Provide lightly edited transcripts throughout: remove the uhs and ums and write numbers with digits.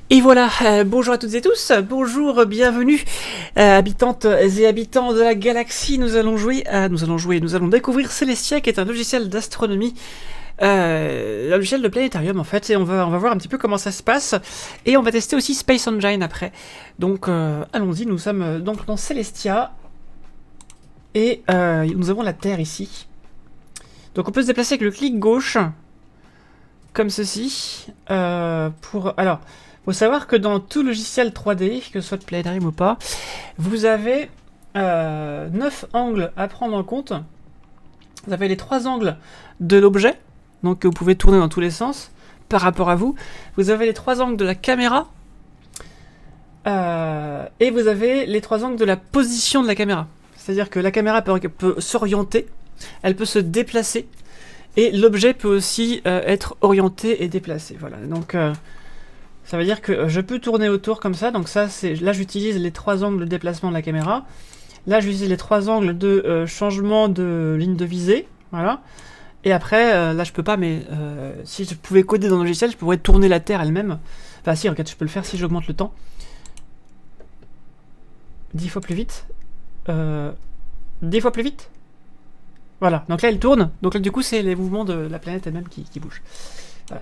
Et voilà, bonjour à toutes et tous, bonjour, bienvenue, habitantes et habitants de la galaxie. Nous allons découvrir Celestia, qui est un logiciel d'astronomie, un logiciel de planétarium en fait, et on va voir un petit peu comment ça se passe, et on va tester aussi Space Engine après. Donc allons-y, nous sommes donc dans Celestia, et nous avons la Terre ici. Donc on peut se déplacer avec le clic gauche, comme ceci, alors... Faut savoir que dans tout logiciel 3D, que ce soit de Planétarium ou pas, vous avez 9 angles à prendre en compte. Vous avez les 3 angles de l'objet, donc que vous pouvez tourner dans tous les sens par rapport à vous. Vous avez les 3 angles de la caméra, et vous avez les 3 angles de la position de la caméra. C'est-à-dire que la caméra peut s'orienter, elle peut se déplacer, et l'objet peut aussi être orienté et déplacé. Voilà, donc... ça veut dire que je peux tourner autour comme ça, donc ça c'est là j'utilise les 3 angles de déplacement de la caméra. Là j'utilise les 3 angles de changement de ligne de visée, voilà. Et après, là je peux pas, mais si je pouvais coder dans le logiciel, je pourrais tourner la Terre elle-même. Enfin si, regarde, je peux le faire si j'augmente le temps. 10 fois plus vite. 10 fois plus vite. Voilà, donc là elle tourne, donc là du coup c'est les mouvements de la planète elle-même qui bougent. Voilà.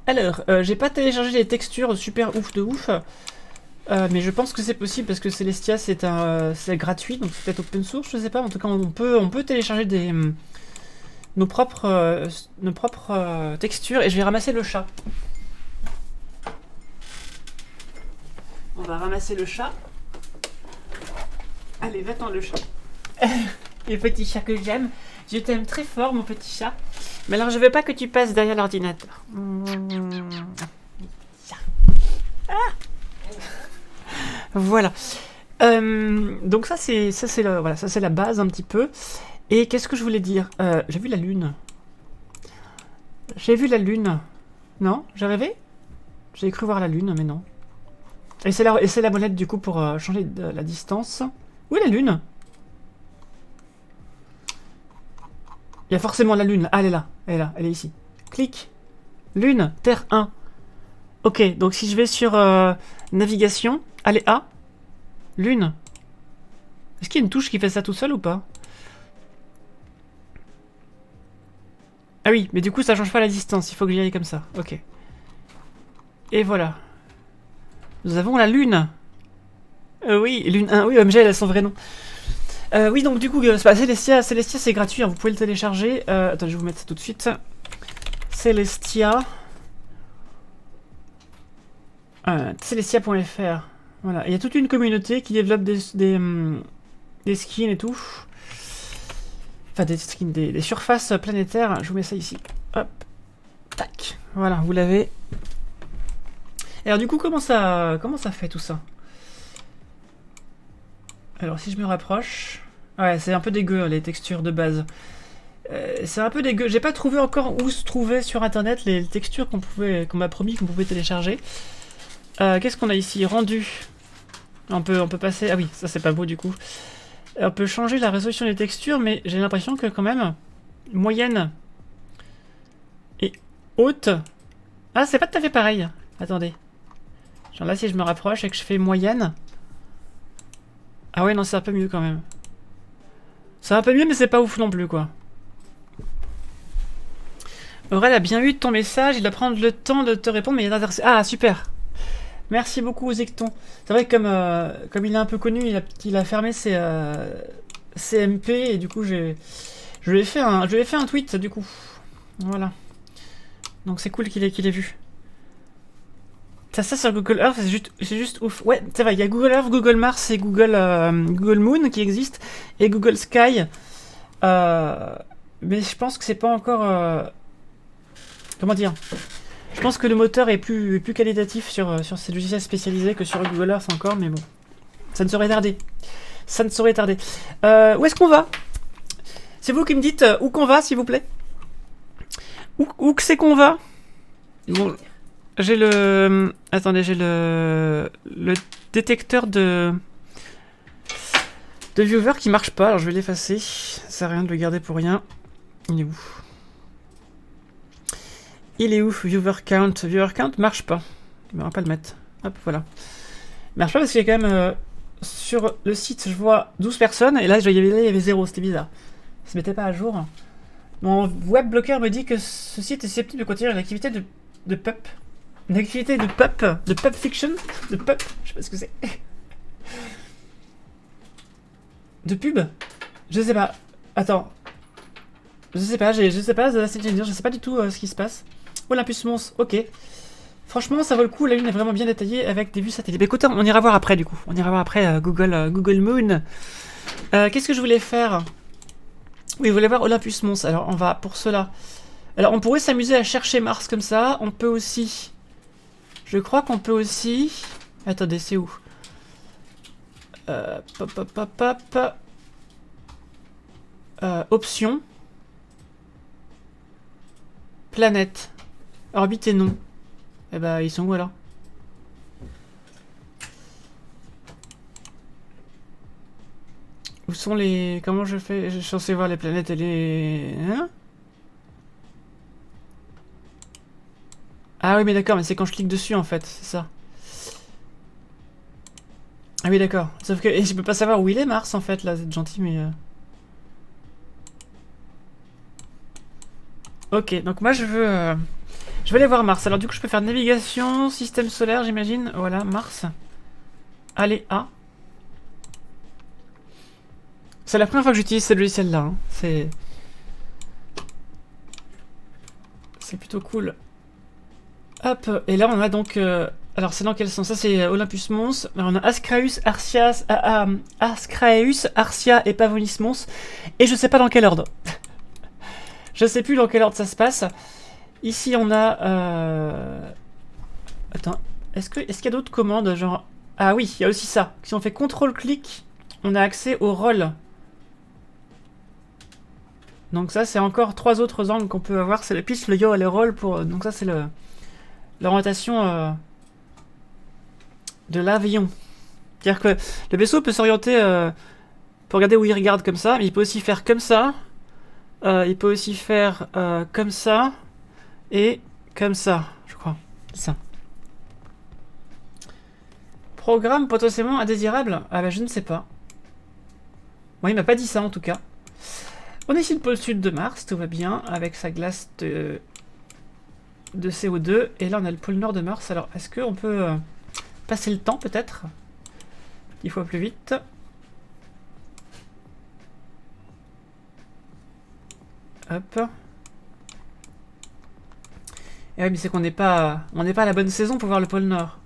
Alors, j'ai pas téléchargé les textures super ouf de ouf, mais je pense que c'est possible parce que Celestia c'est gratuit, donc c'est peut-être open source, je sais pas. En tout cas, on peut télécharger nos propres textures, et je vais ramasser le chat. On va ramasser le chat. Allez, va-t'en le chat. Le petit chat que j'aime. Je t'aime très fort, mon petit chat. Mais alors, je veux pas que tu passes derrière l'ordinateur. Ah, voilà. Donc ça c'est la base un petit peu. Et qu'est-ce que je voulais dire, j'ai vu la lune. J'ai vu la lune. Non, j'ai rêvé. J'ai cru voir la lune, mais non. Et c'est la molette du coup pour changer de la distance. Où est la lune? Il y a forcément la lune. Ah, elle est là. Elle est là. Elle est ici. Clic. Lune. Terre 1. Ok, donc si je vais sur navigation. Allez, A. Lune. Est-ce qu'il y a une touche qui fait ça tout seul ou pas? Ah oui, mais du coup ça change pas la distance. Il faut que j'y aille comme ça. Ok. Et voilà. Nous avons la lune. Oui, lune 1. Oui, OMG, elle a son vrai nom. Oui, donc du coup, Celestia c'est gratuit, hein, vous pouvez le télécharger. Attends, je vais vous mettre ça tout de suite. Celestia. Celestia.fr. Voilà, il y a toute une communauté qui développe des skins et tout. Enfin, des skins, des surfaces planétaires. Je vous mets ça ici. Hop. Tac. Voilà, vous l'avez. Et alors du coup, comment ça fait tout ça? Alors si je me rapproche... Ouais, c'est un peu dégueu les textures de base. C'est un peu dégueu. J'ai pas trouvé encore où se trouver sur internet les textures qu'on m'a promis qu'on pouvait télécharger. Qu'est-ce qu'on a ici? Rendu. On peut passer... Ah oui, ça c'est pas beau du coup. On peut changer la résolution des textures, mais j'ai l'impression que quand même... Moyenne et haute... Ah, c'est pas tout à fait pareil. Attendez. Genre là, si je me rapproche et que je fais moyenne... Ah ouais, non, c'est un peu mieux quand même. C'est un peu mieux, mais c'est pas ouf non plus, quoi. Aurel a bien eu ton message, il va prendre le temps de te répondre, mais il est intéressé. Ah, super. Merci beaucoup, Zecton. C'est vrai que comme il est un peu connu, il a fermé ses CMP, et du coup, je lui ai fait un tweet, du coup. Voilà. Donc c'est cool qu'il ait vu. Ça sur Google Earth, c'est juste ouf. Ouais, ça va, il y a Google Earth, Google Mars et Google Moon qui existent, et Google Sky. Mais je pense que c'est pas encore... comment dire? Je pense que le moteur est plus qualitatif sur ces logiciels spécialisés que sur Google Earth encore, mais bon. Ça ne saurait tarder. Ça ne saurait tarder. Où est-ce qu'on va? C'est vous qui me dites où qu'on va, s'il vous plaît. Où que c'est qu'on va? Bon... J'ai le... Attendez, j'ai le détecteur de viewer qui marche pas, alors je vais l'effacer. Ça sert à rien de le garder pour rien. Il est où? Il est où? Viewer count. Viewer count marche pas. On va pas le mettre. Hop, voilà. Il marche pas parce qu'il y a quand même... sur le site, je vois 12 personnes, et là, il y avait 0. C'était bizarre. Ça se mettait pas à jour. Mon web bloqueur me dit que ce site est susceptible de continuer une activité de pup. Une activité de pub fiction, de pub, je sais pas ce que c'est. De pub? Je sais pas. Attends. Je sais pas, je sais pas, je sais pas du tout ce qui se passe. Olympus Mons, ok. Franchement, ça vaut le coup, la lune est vraiment bien détaillée avec des vues satellites. Bah, écoutez, on ira voir après du coup. On ira voir après Google Moon. Qu'est-ce que je voulais faire? Oui, je voulais voir Olympus Mons. Alors, on va pour cela. Alors, on pourrait s'amuser à chercher Mars comme ça. On peut aussi... Je crois qu'on peut aussi... Attendez, c'est où? Options. Planète. Orbite et non. Eh bah, ils sont où alors? Où sont les... Comment je fais? Je suis censé voir les planètes et les... Hein? Ah oui, mais d'accord, mais c'est quand je clique dessus en fait, c'est ça. Ah oui, d'accord. Sauf que je peux pas savoir où il est Mars en fait, là, c'est gentil, mais... Ok, donc moi je veux aller voir Mars. Alors du coup je peux faire navigation, système solaire j'imagine. Voilà, Mars. Allez, A. C'est la première fois que j'utilise ce logiciel là. Hein. C'est plutôt cool. Hop, et là on a donc... alors c'est dans quel sens? Ça c'est Olympus Mons. Alors, on a Ascraeus, Ascraeus, Arcia et Pavonis Mons. Et je sais pas dans quel ordre. Je sais plus dans quel ordre ça se passe. Ici on a... Attends, est-ce qu'il y a d'autres commandes genre... Ah oui, il y a aussi ça. Si on fait CTRL-clic, on a accès au rôle. Donc ça c'est encore 3 autres angles qu'on peut avoir. C'est le pitch, le yaw et le roll pour... Donc ça c'est l'orientation de l'avion. C'est-à-dire que le vaisseau peut s'orienter pour regarder où il regarde comme ça, mais il peut aussi faire comme ça. Il peut aussi faire comme ça et comme ça, je crois. C'est ça. Programme potentiellement indésirable? Ah bah je ne sais pas. Bon, il m'a pas dit ça en tout cas. On est ici le pôle sud de Mars, tout va bien, avec sa glace de CO2. Et là on a le pôle nord de Mars. Alors est-ce qu'on peut passer le temps peut-être 10 fois plus vite. Hop. Et ouais, mais c'est qu'on n'est pas à la bonne saison pour voir le pôle Nord.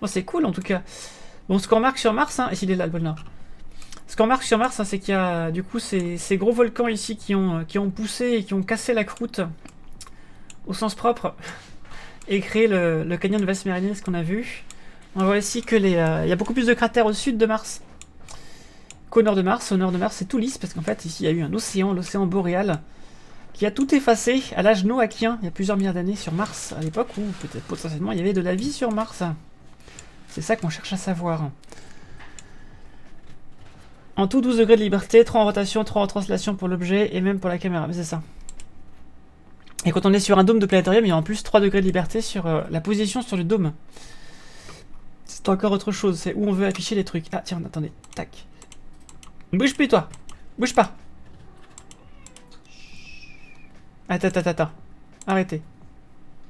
Bon, c'est cool en tout cas. Bon, ce qu'on remarque sur Mars, hein, et s'il est là le pôle Nord. Ce qu'on remarque sur Mars, hein, c'est qu'il y a du coup ces gros volcans ici qui ont poussé et qui ont cassé la croûte au sens propre et créé le canyon de Vasse Méridienne, ce qu'on a vu. On voit ici que il y a beaucoup plus de cratères au sud de Mars qu'au nord de Mars. Au nord de Mars, c'est tout lisse parce qu'en fait, ici, il y a eu un océan, l'océan boréal, qui a tout effacé à l'âge noachien, il y a plusieurs milliards d'années sur Mars, à l'époque où peut-être potentiellement il y avait de la vie sur Mars. C'est ça qu'on cherche à savoir. En tout, 12 degrés de liberté, 3 en rotation, 3 en translation pour l'objet et même pour la caméra. Mais c'est ça. Et quand on est sur un dôme de planétarium, il y a en plus 3 degrés de liberté sur la position sur le dôme. C'est encore autre chose, c'est où on veut afficher les trucs. Ah tiens, attendez, tac. Bouge plus toi, bouge pas. Attends. Arrêtez.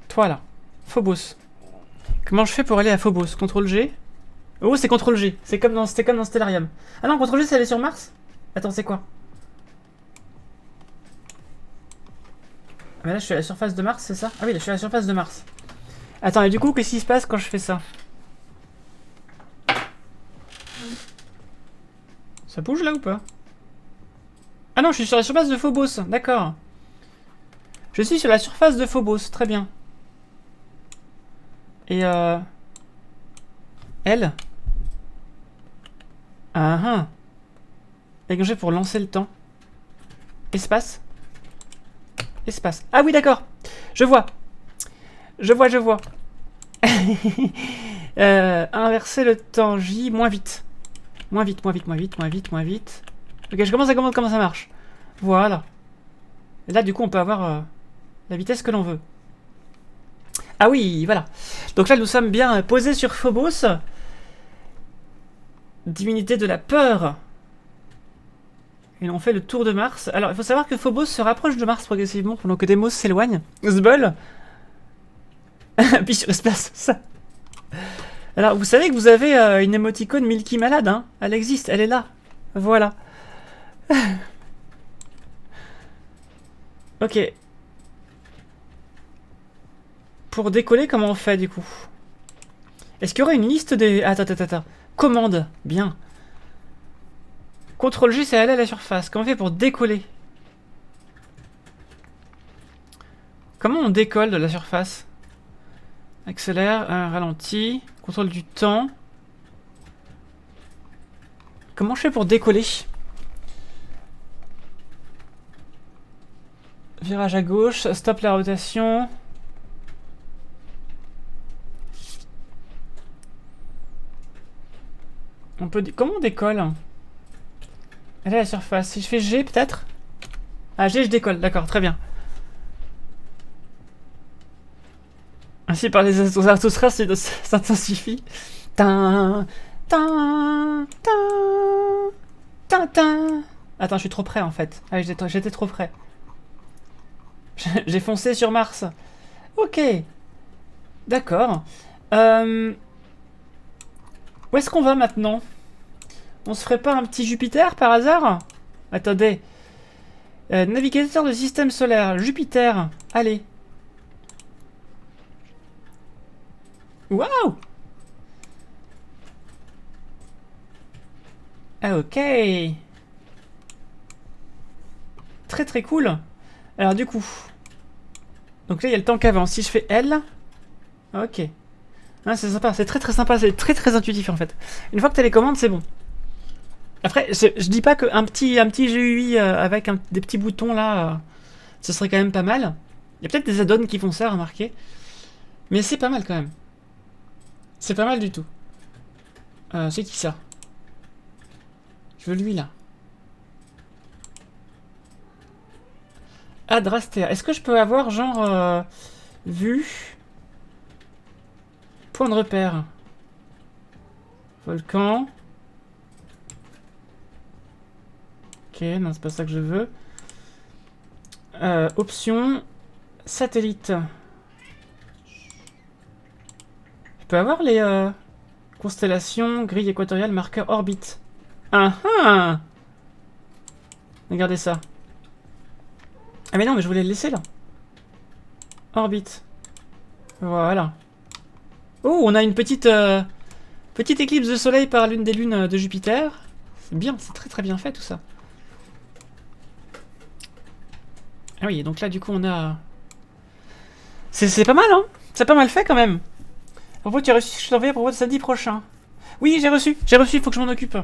Toi là. Phobos. Comment je fais pour aller à Phobos? CTRL G. Oh, c'est CTRL G. C'était comme dans Stellarium. Ah non, CTRL G, c'est aller sur Mars? Attends, c'est quoi? Ah, mais là, je suis à la surface de Mars, c'est ça? Ah oui, là, je suis à la surface de Mars. Attends, et du coup, qu'est-ce qui se passe quand je fais ça? Ça bouge là ou pas? Ah non, je suis sur la surface de Phobos. D'accord. Je suis sur la surface de Phobos, très bien. Et elle. Ah ah. Dégagé pour lancer le temps. Espace. Espace. Ah oui, d'accord. Je vois. Inverser le temps. J, moins vite. Moins vite. Ok, je commence à comprendre comment ça marche. Voilà. Et là, du coup, on peut avoir La vitesse que l'on veut. Ah oui, voilà. Donc là, nous sommes bien posés sur Phobos. Divinité de la peur. Et on fait le tour de Mars. Alors, il faut savoir que Phobos se rapproche de Mars progressivement pendant que Deimos s'éloigne. Zbul. Puis sur espace, ça. Alors, vous savez que vous avez une émoticône Milky malade, hein. Elle existe, elle est là. Voilà. Ok. Pour décoller, comment on fait, du coup? Est-ce qu'il y aurait une liste des... Attends. Commande. Bien. CTRL G, c'est aller à la surface. Comment on fait pour décoller? Comment on décolle de la surface? Accélère, ralentit, contrôle du temps. Comment je fais pour décoller? Virage à gauche, stop la rotation. On peut... Comment on décolle? Elle est à la surface. Si je fais G, peut-être? Ah, G, je décolle. D'accord, très bien. Ainsi, par les Zarathustra s'intensifie. Tin, tin, tin, tin, tin. Attends, je suis trop près, en fait. Ah, j'étais trop près. J'ai foncé sur Mars. Ok. D'accord. Où est-ce qu'on va maintenant? On se ferait pas un petit Jupiter par hasard? Attendez. Navigateur de système solaire. Jupiter. Allez. Waouh! Ah, ok. Très très cool. Alors du coup. Donc là il y a le temps qu'avance. Si je fais L. Ok. Ah, c'est sympa, c'est très très sympa, c'est très très intuitif en fait. Une fois que tu as les commandes, c'est bon. Après, je dis pas qu'un petit GUI avec des petits boutons là, ce serait quand même pas mal. Il y a peut-être des add-ons qui font ça, remarquez. Mais c'est pas mal quand même. C'est pas mal du tout. C'est qui ça? Je veux lui là. Adraster. Est-ce que je peux avoir genre vue, point de repère, volcan. Ok, non c'est pas ça que je veux. Option satellite. Je peux avoir les constellations, grille équatoriale, marqueur orbite. Ah ah. Regardez ça. Ah mais non, mais je voulais le laisser là. Orbite. Voilà. Oh, on a une petite éclipse de soleil par l'une des lunes de Jupiter. C'est bien, c'est très très bien fait tout ça. Ah oui, donc là du coup on a... C'est pas mal, hein. C'est pas mal fait quand même. À propos, tu as reçu ce que je t'ai envoyé à propos de samedi prochain. Oui, j'ai reçu, il faut que je m'en occupe.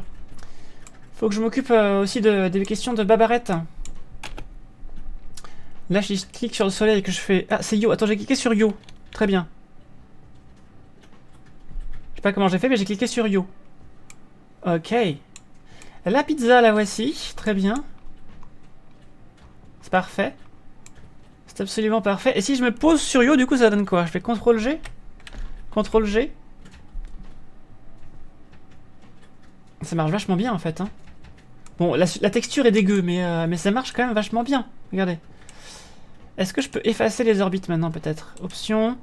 Faut que je m'occupe aussi des questions de Babarette. Là, je clique sur le soleil et que je fais... Ah, c'est Yo. Attends, j'ai cliqué sur Yo. Très bien. Je sais pas comment j'ai fait, mais j'ai cliqué sur Yo. Ok. La pizza, la voici. Très bien. C'est parfait. C'est absolument parfait. Et si je me pose sur Yo, du coup, ça donne quoi? Je fais CTRL G. CTRL G. Ça marche vachement bien, en fait. Hein. Bon, la texture est dégueu, mais ça marche quand même vachement bien. Regardez. Est-ce que je peux effacer les orbites maintenant, peut-être? Option.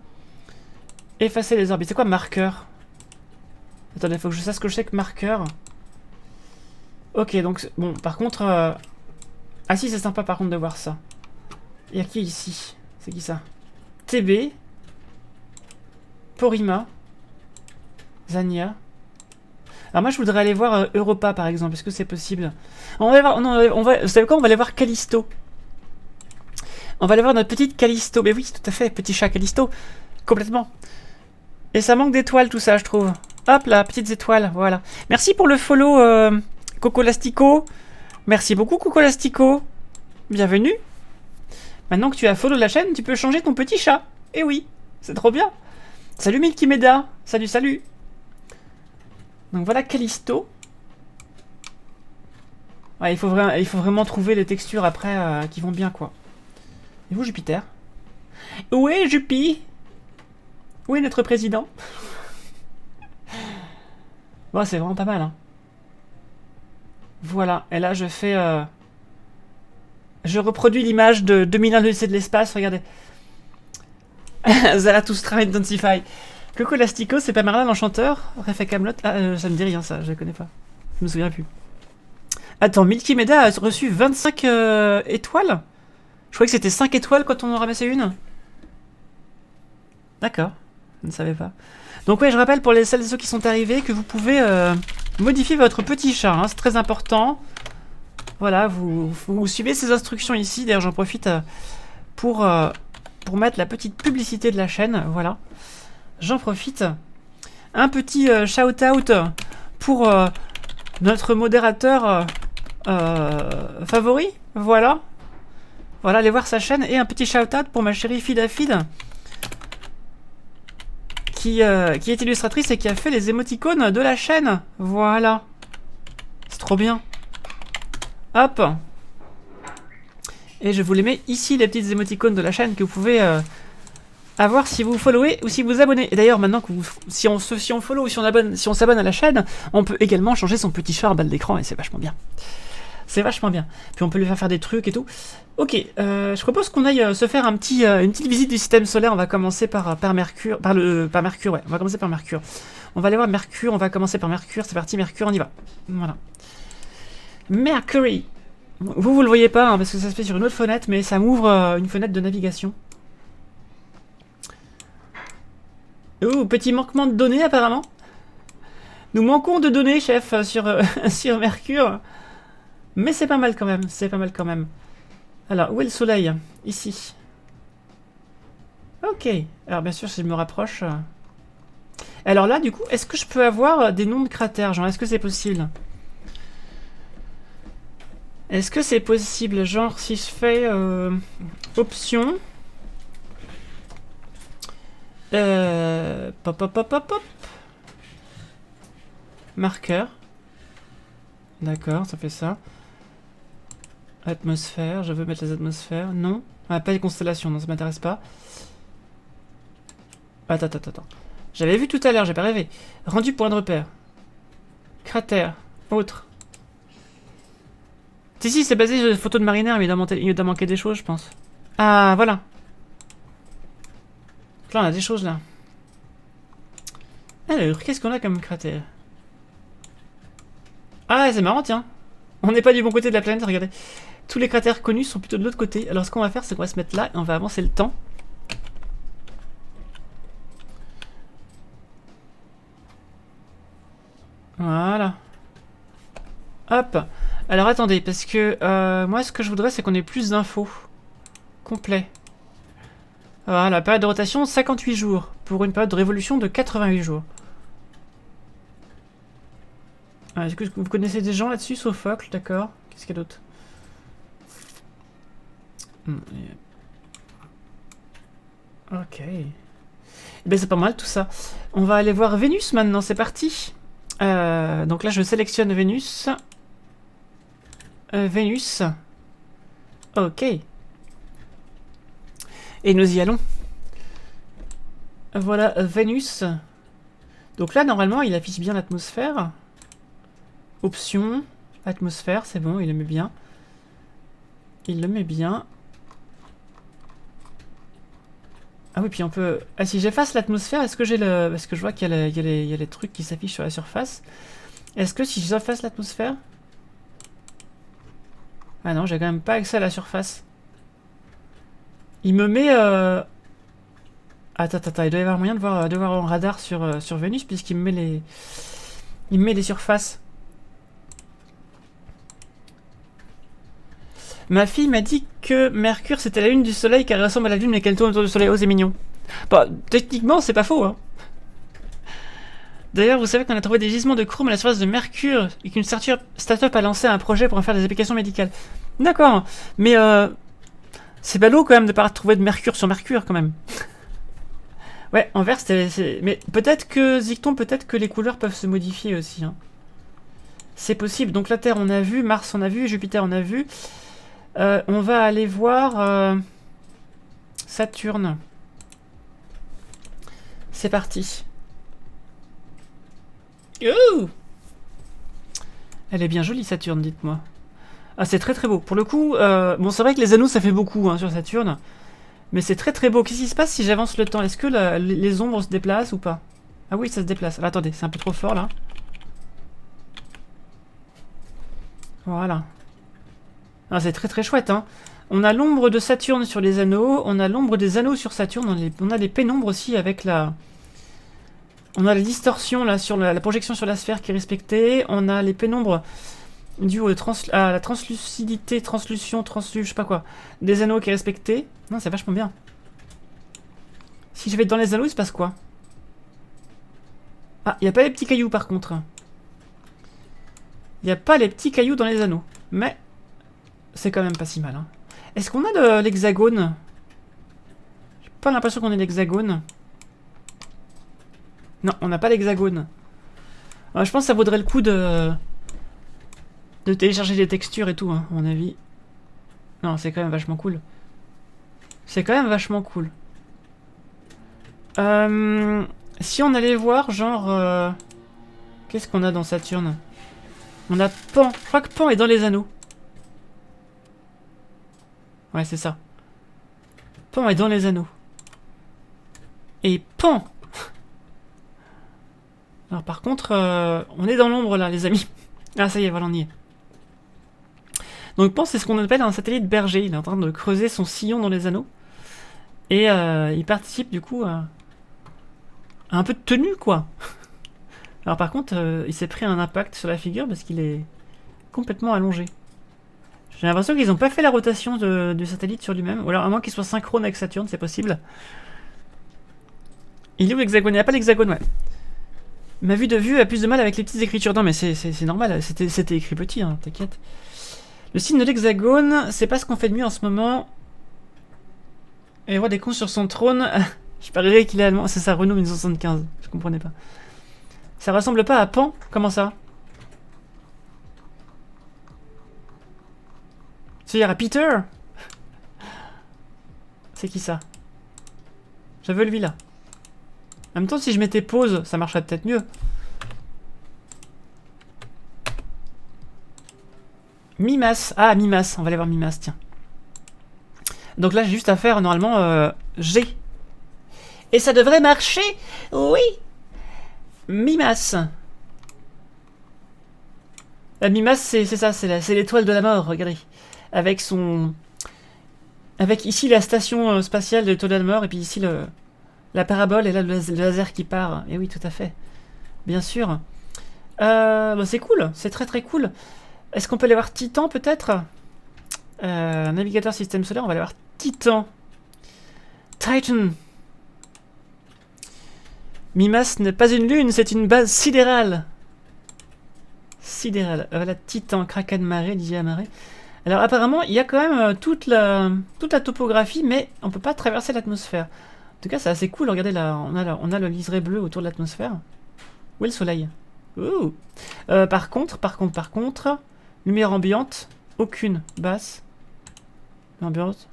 Effacer les orbites. C'est quoi marqueur? Attendez, faut que je sache ce que je sais que marqueur. Ok, donc, bon, par contre... Ah si, c'est sympa, par contre, de voir ça. Il y a qui ici? C'est qui ça? TB. Porima. Zania. Alors moi, je voudrais aller voir Europa, par exemple. Est-ce que c'est possible? On va aller voir... Non, vous savez quoi? On va aller voir Callisto. On va aller voir notre petite Callisto. Mais oui, tout à fait, petit chat Callisto. Complètement. Et ça manque d'étoiles, tout ça, je trouve. Hop là, petites étoiles, voilà. Merci pour le follow, Coco Lastico. Merci beaucoup, Coco Lastico. Bienvenue. Maintenant que tu as follow la chaîne, tu peux changer ton petit chat. Eh oui, c'est trop bien. Salut Milky Meda. Salut, salut. Donc voilà Callisto. Ouais, il faut vraiment trouver les textures après qui vont bien, quoi. Et vous, Jupiter? Où est Juppie? Où est notre président? Bon, c'est vraiment pas mal, hein. Voilà, et là je fais... Je reproduis l'image de 2001 l'Odyssée de l'espace, regardez. Zarathustra Intensify. Coco Lastico, c'est pas Merlin l'enchanteur? Ref à Camelot. Ah, ça me dit rien ça, je connais pas. Je me souviens plus. Attends, Milky Meda a reçu 25 étoiles? Je croyais que c'était 5 étoiles quand on en ramassait une. D'accord, je ne savais pas. Donc ouais, je rappelle pour celles et ceux qui sont arrivés que vous pouvez modifier votre petit chat, hein, c'est très important. Voilà, vous suivez ces instructions ici. D'ailleurs, j'en profite pour mettre la petite publicité de la chaîne. Voilà, j'en profite. Un petit shout-out pour notre modérateur favori. Voilà. Voilà, allez voir sa chaîne. Et un petit shout-out pour ma chérie Fidafid, qui est illustratrice et qui a fait les émoticônes de la chaîne. Voilà. C'est trop bien. Hop. Et je vous les mets ici, les petites émoticônes de la chaîne que vous pouvez avoir si vous followez ou si vous abonnez. Et d'ailleurs, maintenant que si on follow ou si on s'abonne à la chaîne, on peut également changer son petit chat en bas de l'écran et c'est vachement bien. C'est vachement bien. Puis on peut lui faire des trucs et tout. Ok, je propose qu'on aille se faire une petite visite du système solaire. On va commencer par Mercure. Par Mercure, ouais. On va commencer par Mercure. On va aller voir Mercure. On va commencer par Mercure. C'est parti, Mercure, on y va. Voilà. Mercury. Vous le voyez pas, hein, parce que ça se fait sur une autre fenêtre, mais ça m'ouvre une fenêtre de navigation. Oh, petit manquement de données, apparemment. Nous manquons de données, chef, sur Mercure. Mais c'est pas mal quand même, c'est pas mal quand même. Alors, où est le soleil? Ici. Ok. Alors, bien sûr, si je me rapproche... Alors là, du coup, est-ce que je peux avoir des noms de cratères? Genre, est-ce que c'est possible? Est-ce que c'est possible? Genre, si je fais... option... Pop. Marqueur. D'accord, ça fait ça. Atmosphère, je veux mettre les atmosphères. Non. Ah, pas les constellations, non, ça m'intéresse pas. Attends. J'avais vu tout à l'heure, j'ai pas rêvé. Rendu point de repère. Cratère. Autre. Si, c'est basé sur des photos de marinaires, mais il doit manquer des choses, je pense. Ah, voilà. Là, on a des choses, là. Alors, qu'est-ce qu'on a comme cratère? Ah, c'est marrant, tiens. On n'est pas du bon côté de la planète, regardez. Tous les cratères connus sont plutôt de l'autre côté. Alors, ce qu'on va faire, c'est qu'on va se mettre là et on va avancer le temps. Voilà. Hop. Alors, attendez, parce que moi, ce que je voudrais, c'est qu'on ait plus d'infos. Complet. Voilà, période de rotation, 58 jours. Pour une période de révolution de 88 jours. Est-ce que vous connaissez des gens là-dessus? Sophocle, d'accord. Qu'est-ce qu'il y a d'autre? Ok. Eh ben, c'est pas mal tout ça. On va aller voir Vénus maintenant, c'est parti. Donc là, je sélectionne Vénus. Vénus. Ok. Et nous y allons. Voilà, Vénus. Donc là, normalement, il affiche bien l'atmosphère. Option, atmosphère, c'est bon, il le met bien. Il le met bien. Ah oui, puis on peut... Ah, si j'efface l'atmosphère, est-ce que j'ai le... Parce que je vois qu'il y a les trucs qui s'affichent sur la surface. Est-ce que si j'efface l'atmosphère... Ah non, j'ai quand même pas accès à la surface. Il me met... Attends, il doit y avoir moyen de voir un radar sur Vénus, puisqu'il me met les... Il me met les surfaces. Ma fille m'a dit que Mercure c'était la lune du soleil car elle ressemble à la lune mais qu'elle tourne autour du soleil. Oh, c'est mignon. Bon, techniquement, c'est pas faux, hein. D'ailleurs, vous savez qu'on a trouvé des gisements de chrome à la surface de Mercure et qu'une start-up a lancé un projet pour en faire des applications médicales. D'accord, mais c'est ballot quand même de pas trouver de Mercure sur Mercure quand même. Ouais, en vert, mais peut-être que Zicton, peut-être que les couleurs peuvent se modifier aussi, hein. C'est possible. Donc la Terre, on a vu. Mars, on a vu. Jupiter, on a vu. On va aller voir Saturne. c'est parti. Ouh, elle est bien jolie Saturne, dites-moi. Ah, c'est très très beau. Pour le coup, bon, c'est vrai que les anneaux ça fait beaucoup hein, sur Saturne. Mais c'est très très beau. Qu'est-ce qui se passe si j'avance le temps? Est-ce que les ombres se déplacent ou pas? Ah oui, ça se déplace. Alors, attendez, c'est un peu trop fort là. Voilà. Ah, c'est très très chouette, hein. On a l'ombre de Saturne sur les anneaux. On a l'ombre des anneaux sur Saturne. On a les pénombres aussi avec la... On a la distorsion là sur la projection sur la sphère qui est respectée. On a les pénombres dues à la translucidité, translution, je sais pas quoi, des anneaux qui est respectée. Non, c'est vachement bien. Si je vais dans les anneaux, il se passe quoi? Ah, il n'y a pas les petits cailloux par contre. Il n'y a pas les petits cailloux dans les anneaux. Mais c'est quand même pas si mal. Hein. Est-ce qu'on a l'hexagone? J'ai pas l'impression qu'on ait l'hexagone. Non, on n'a pas l'hexagone. Je pense que ça vaudrait le coup de télécharger des textures et tout, hein, à mon avis. Non, c'est quand même vachement cool. C'est quand même vachement cool. Si on allait voir, genre... qu'est-ce qu'on a dans Saturne? On a Pan. Je crois que Pan est dans les anneaux. Ouais, c'est ça. Pan est dans les anneaux. Et Pan. Alors par contre, on est dans l'ombre là, les amis. Ah, ça y est, voilà, on y est. Donc Pan, c'est ce qu'on appelle un satellite berger. Il est en train de creuser son sillon dans les anneaux. Et il participe du coup à un peu de tenue, quoi. Alors par contre, il s'est pris un impact sur la figure parce qu'il est complètement allongé. J'ai l'impression qu'ils n'ont pas fait la rotation du satellite sur lui-même. Ou alors à moins qu'il soit synchrone avec Saturne, c'est possible. Il est où l'hexagone? Il n'y a pas l'hexagone, ouais. Ma vue de vue a plus de mal avec les petites écritures. Non mais c'est normal, c'était écrit petit, hein, t'inquiète. Le signe de l'hexagone, c'est pas ce qu'on fait de mieux en ce moment. Et roi des cons sur son trône. Je parierais qu'il est allemand. C'est ça, Renault 1975. Je comprenais pas. Ça ressemble pas à Pan? Comment ça? C'est-à-dire à Peter? C'est qui ça? Je veux lui là. En même temps, si je mettais pause, ça marcherait peut-être mieux. Mimas. Ah, Mimas. On va aller voir Mimas, tiens. Donc là, j'ai juste à faire, normalement, G. Et ça devrait marcher? Oui. Mimas. La Mimas, c'est ça, c'est l'étoile de la mort, regardez. Avec son... Avec ici la station spatiale de l'étoile de la mort, et puis ici la parabole, et là le laser qui part. Et oui, tout à fait. Bien sûr. Bah, c'est cool, c'est très très cool. Est-ce qu'on peut aller voir Titan, peut-être? Navigateur système solaire, on va aller voir Titan. Titan. Mimas n'est pas une lune, c'est une base sidérale. Sidérale. Voilà, Titan, Kraken marée, Lysia marée. Alors apparemment, il y a quand même toute la topographie, mais on peut pas traverser l'atmosphère. En tout cas, c'est assez cool. Regardez là, on a le liseré bleu autour de l'atmosphère. Où est le soleil? Ouh. Par contre, lumière ambiante, aucune. Basse. Ambiante.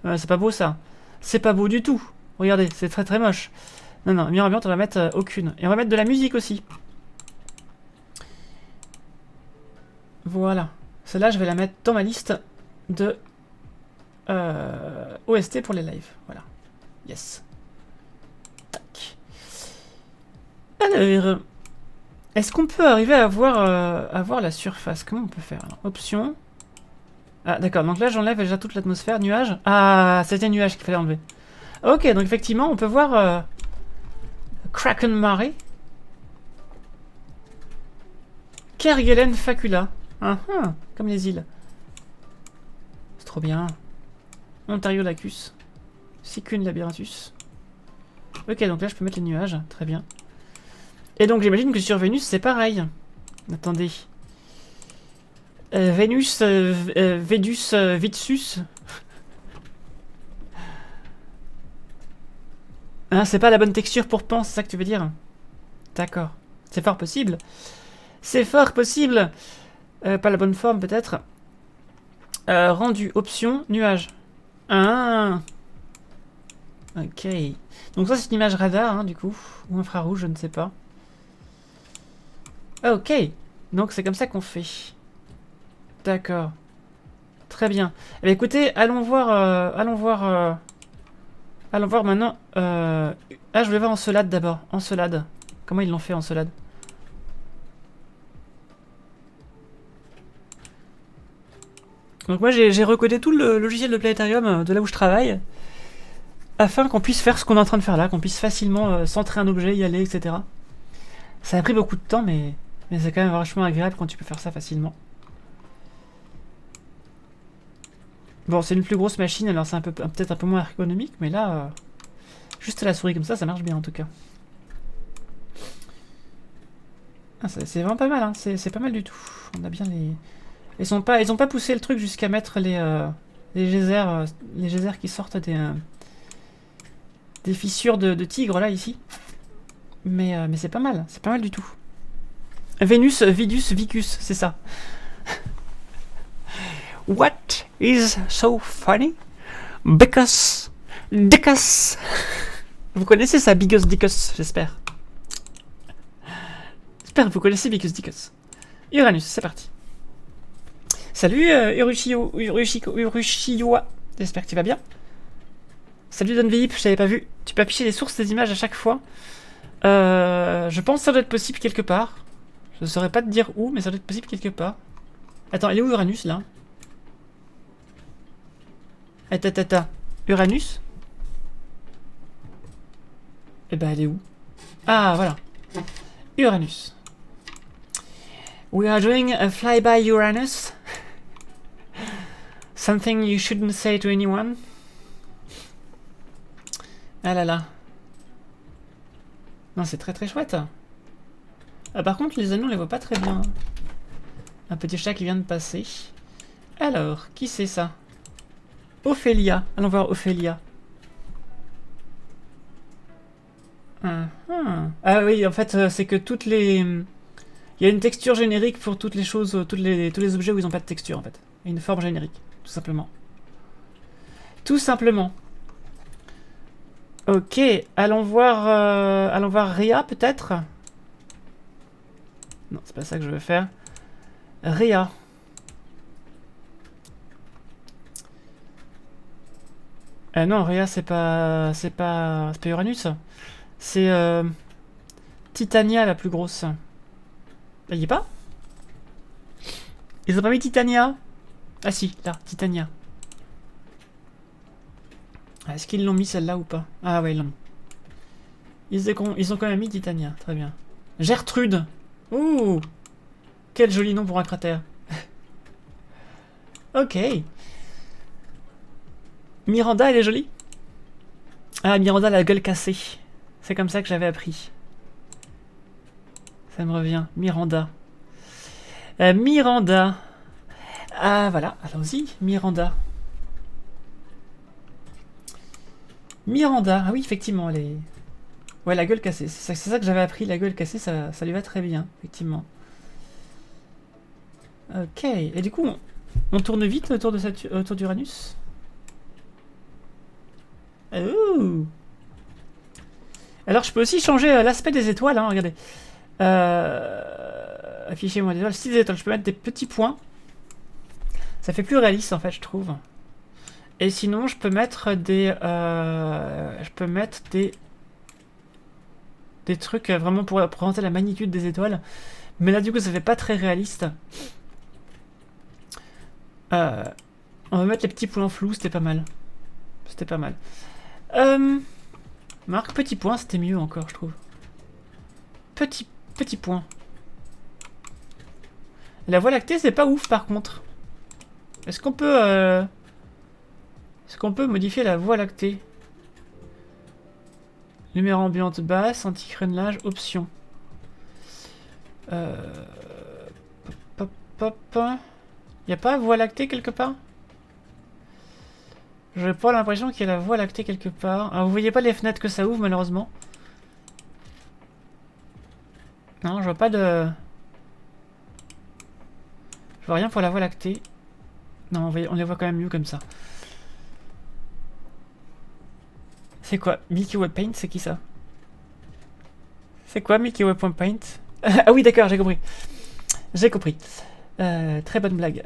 C'est pas beau ça. C'est pas beau du tout. Regardez, c'est très très moche. Non, non, lumière ambiante, on va mettre aucune. Et on va mettre de la musique aussi. Voilà. Celle-là, je vais la mettre dans ma liste de OST pour les lives. Voilà. Yes. Tac. Alors, est-ce qu'on peut arriver à voir la surface? Comment on peut faire? Alors, option. Ah, d'accord. Donc là, j'enlève déjà toute l'atmosphère. Nuage. Ah, c'était nuage qu'il fallait enlever. Ok, donc effectivement, on peut voir Kraken Mare. Kerguelen Facula. Comme les îles. C'est trop bien. Ontario Lacus. Sicune Labyrinthus. Ok, donc là je peux mettre les nuages. Très bien. Et donc j'imagine que sur Vénus c'est pareil. Attendez. Vénus, Védus, Vitsus. Ah, c'est pas la bonne texture pour Pan, c'est ça que tu veux dire? D'accord. C'est fort possible. C'est fort possible. Pas la bonne forme peut-être. Rendu, option, nuage. Ah. Ok. Donc ça c'est une image radar, hein, du coup. Ou infrarouge, je ne sais pas. Ok. Donc c'est comme ça qu'on fait. D'accord. Très bien. Eh bien, écoutez, allons voir maintenant. Ah, je voulais voir Encelade d'abord. Encelade. Comment ils l'ont fait, Encelade? Donc moi j'ai recodé tout le logiciel de Planétarium de là où je travaille, afin qu'on puisse faire ce qu'on est en train de faire là, qu'on puisse facilement centrer un objet, y aller, etc. Ça a pris beaucoup de temps, mais c'est quand même vachement agréable quand tu peux faire ça facilement. Bon, c'est une plus grosse machine, alors c'est peut-être un peu moins ergonomique, mais là, juste à la souris comme ça marche bien en tout cas. Ah, c'est vraiment pas mal, hein. C'est pas mal du tout. On a bien les... Ils ont pas poussé le truc jusqu'à mettre les geysers qui sortent des fissures de tigre là ici. Mais c'est pas mal du tout. Vénus, Vidus, Vicus, c'est ça. What is so funny? Because Dickus. Vous connaissez ça, Bigus Dickus, j'espère. J'espère que vous connaissez Bigus Dickus. Uranus, c'est parti. Salut Urushiwa. J'espère que tu vas bien. Salut Donveip, je t'avais pas vu. Tu peux afficher les sources des images à chaque fois. Je pense que ça doit être possible quelque part. Je ne saurais pas te dire où, mais ça doit être possible quelque part. Attends, elle est où Uranus là? Attends. Uranus? Eh ben elle est où? Ah voilà. Uranus. We are doing a flyby Uranus. Something you shouldn't say to anyone. Ah là là. Non, c'est très très chouette. Ah, par contre, les anneaux, on les voit pas très bien. Un petit chat qui vient de passer. Alors, qui c'est ça? Ophélia. Allons voir Ophélia. Ah oui, en fait, c'est que toutes les... Il y a une texture générique pour toutes les choses, tous les objets où ils n'ont pas de texture, en fait. Et une forme générique, tout simplement. Tout simplement. Ok, allons voir Ria, peut-être? Non, c'est pas ça que je veux faire. Ria. Non, Ria, c'est pas Uranus. C'est Titania, la plus grosse. Elle y est pas? Ils ont pas mis Titania? Ah si, là, Titania. Est-ce qu'ils l'ont mis celle-là ou pas? Ah ouais, ils l'ont mis. Ils ont quand même mis Titania, très bien. Gertrude. Ouh, quel joli nom pour un cratère. Ok. Miranda, elle est jolie? Ah, Miranda, la gueule cassée. C'est comme ça que j'avais appris. Ça me revient. Miranda. Miranda. Ah, voilà. Allons-y. Miranda. Miranda. Ah oui, effectivement, elle est... Ouais, la gueule cassée. C'est ça que j'avais appris. La gueule cassée, ça lui va très bien, effectivement. Ok. Et du coup, on tourne vite autour d'Uranus. Oh. Alors, je peux aussi changer l'aspect des étoiles. Hein, regardez. Affichez-moi des étoiles. 6 étoiles. Je peux mettre des petits points. Ça fait plus réaliste, en fait, je trouve. Et sinon, je peux mettre des... des trucs vraiment pour représenter la magnitude des étoiles. Mais là, du coup, ça fait pas très réaliste. On va mettre les petits points flous, c'était pas mal. C'était pas mal. Marque petit point, c'était mieux encore, je trouve. Petit point. La Voie lactée, c'est pas ouf, par contre. Est-ce qu'on peut modifier la Voie lactée? Lumière ambiante basse, anti-crénelage, option. Y a pas Voie lactée quelque part? J'ai pas l'impression qu'il y a la Voie lactée quelque part. Alors, vous voyez pas les fenêtres que ça ouvre malheureusement. Non, je vois pas de... Je vois rien pour la Voie lactée. Non, on les voit quand même mieux comme ça. C'est quoi Milky Way Paint, c'est qui ça? C'est quoi Milky Way Paint? Ah oui, d'accord, j'ai compris. J'ai compris. Très bonne blague.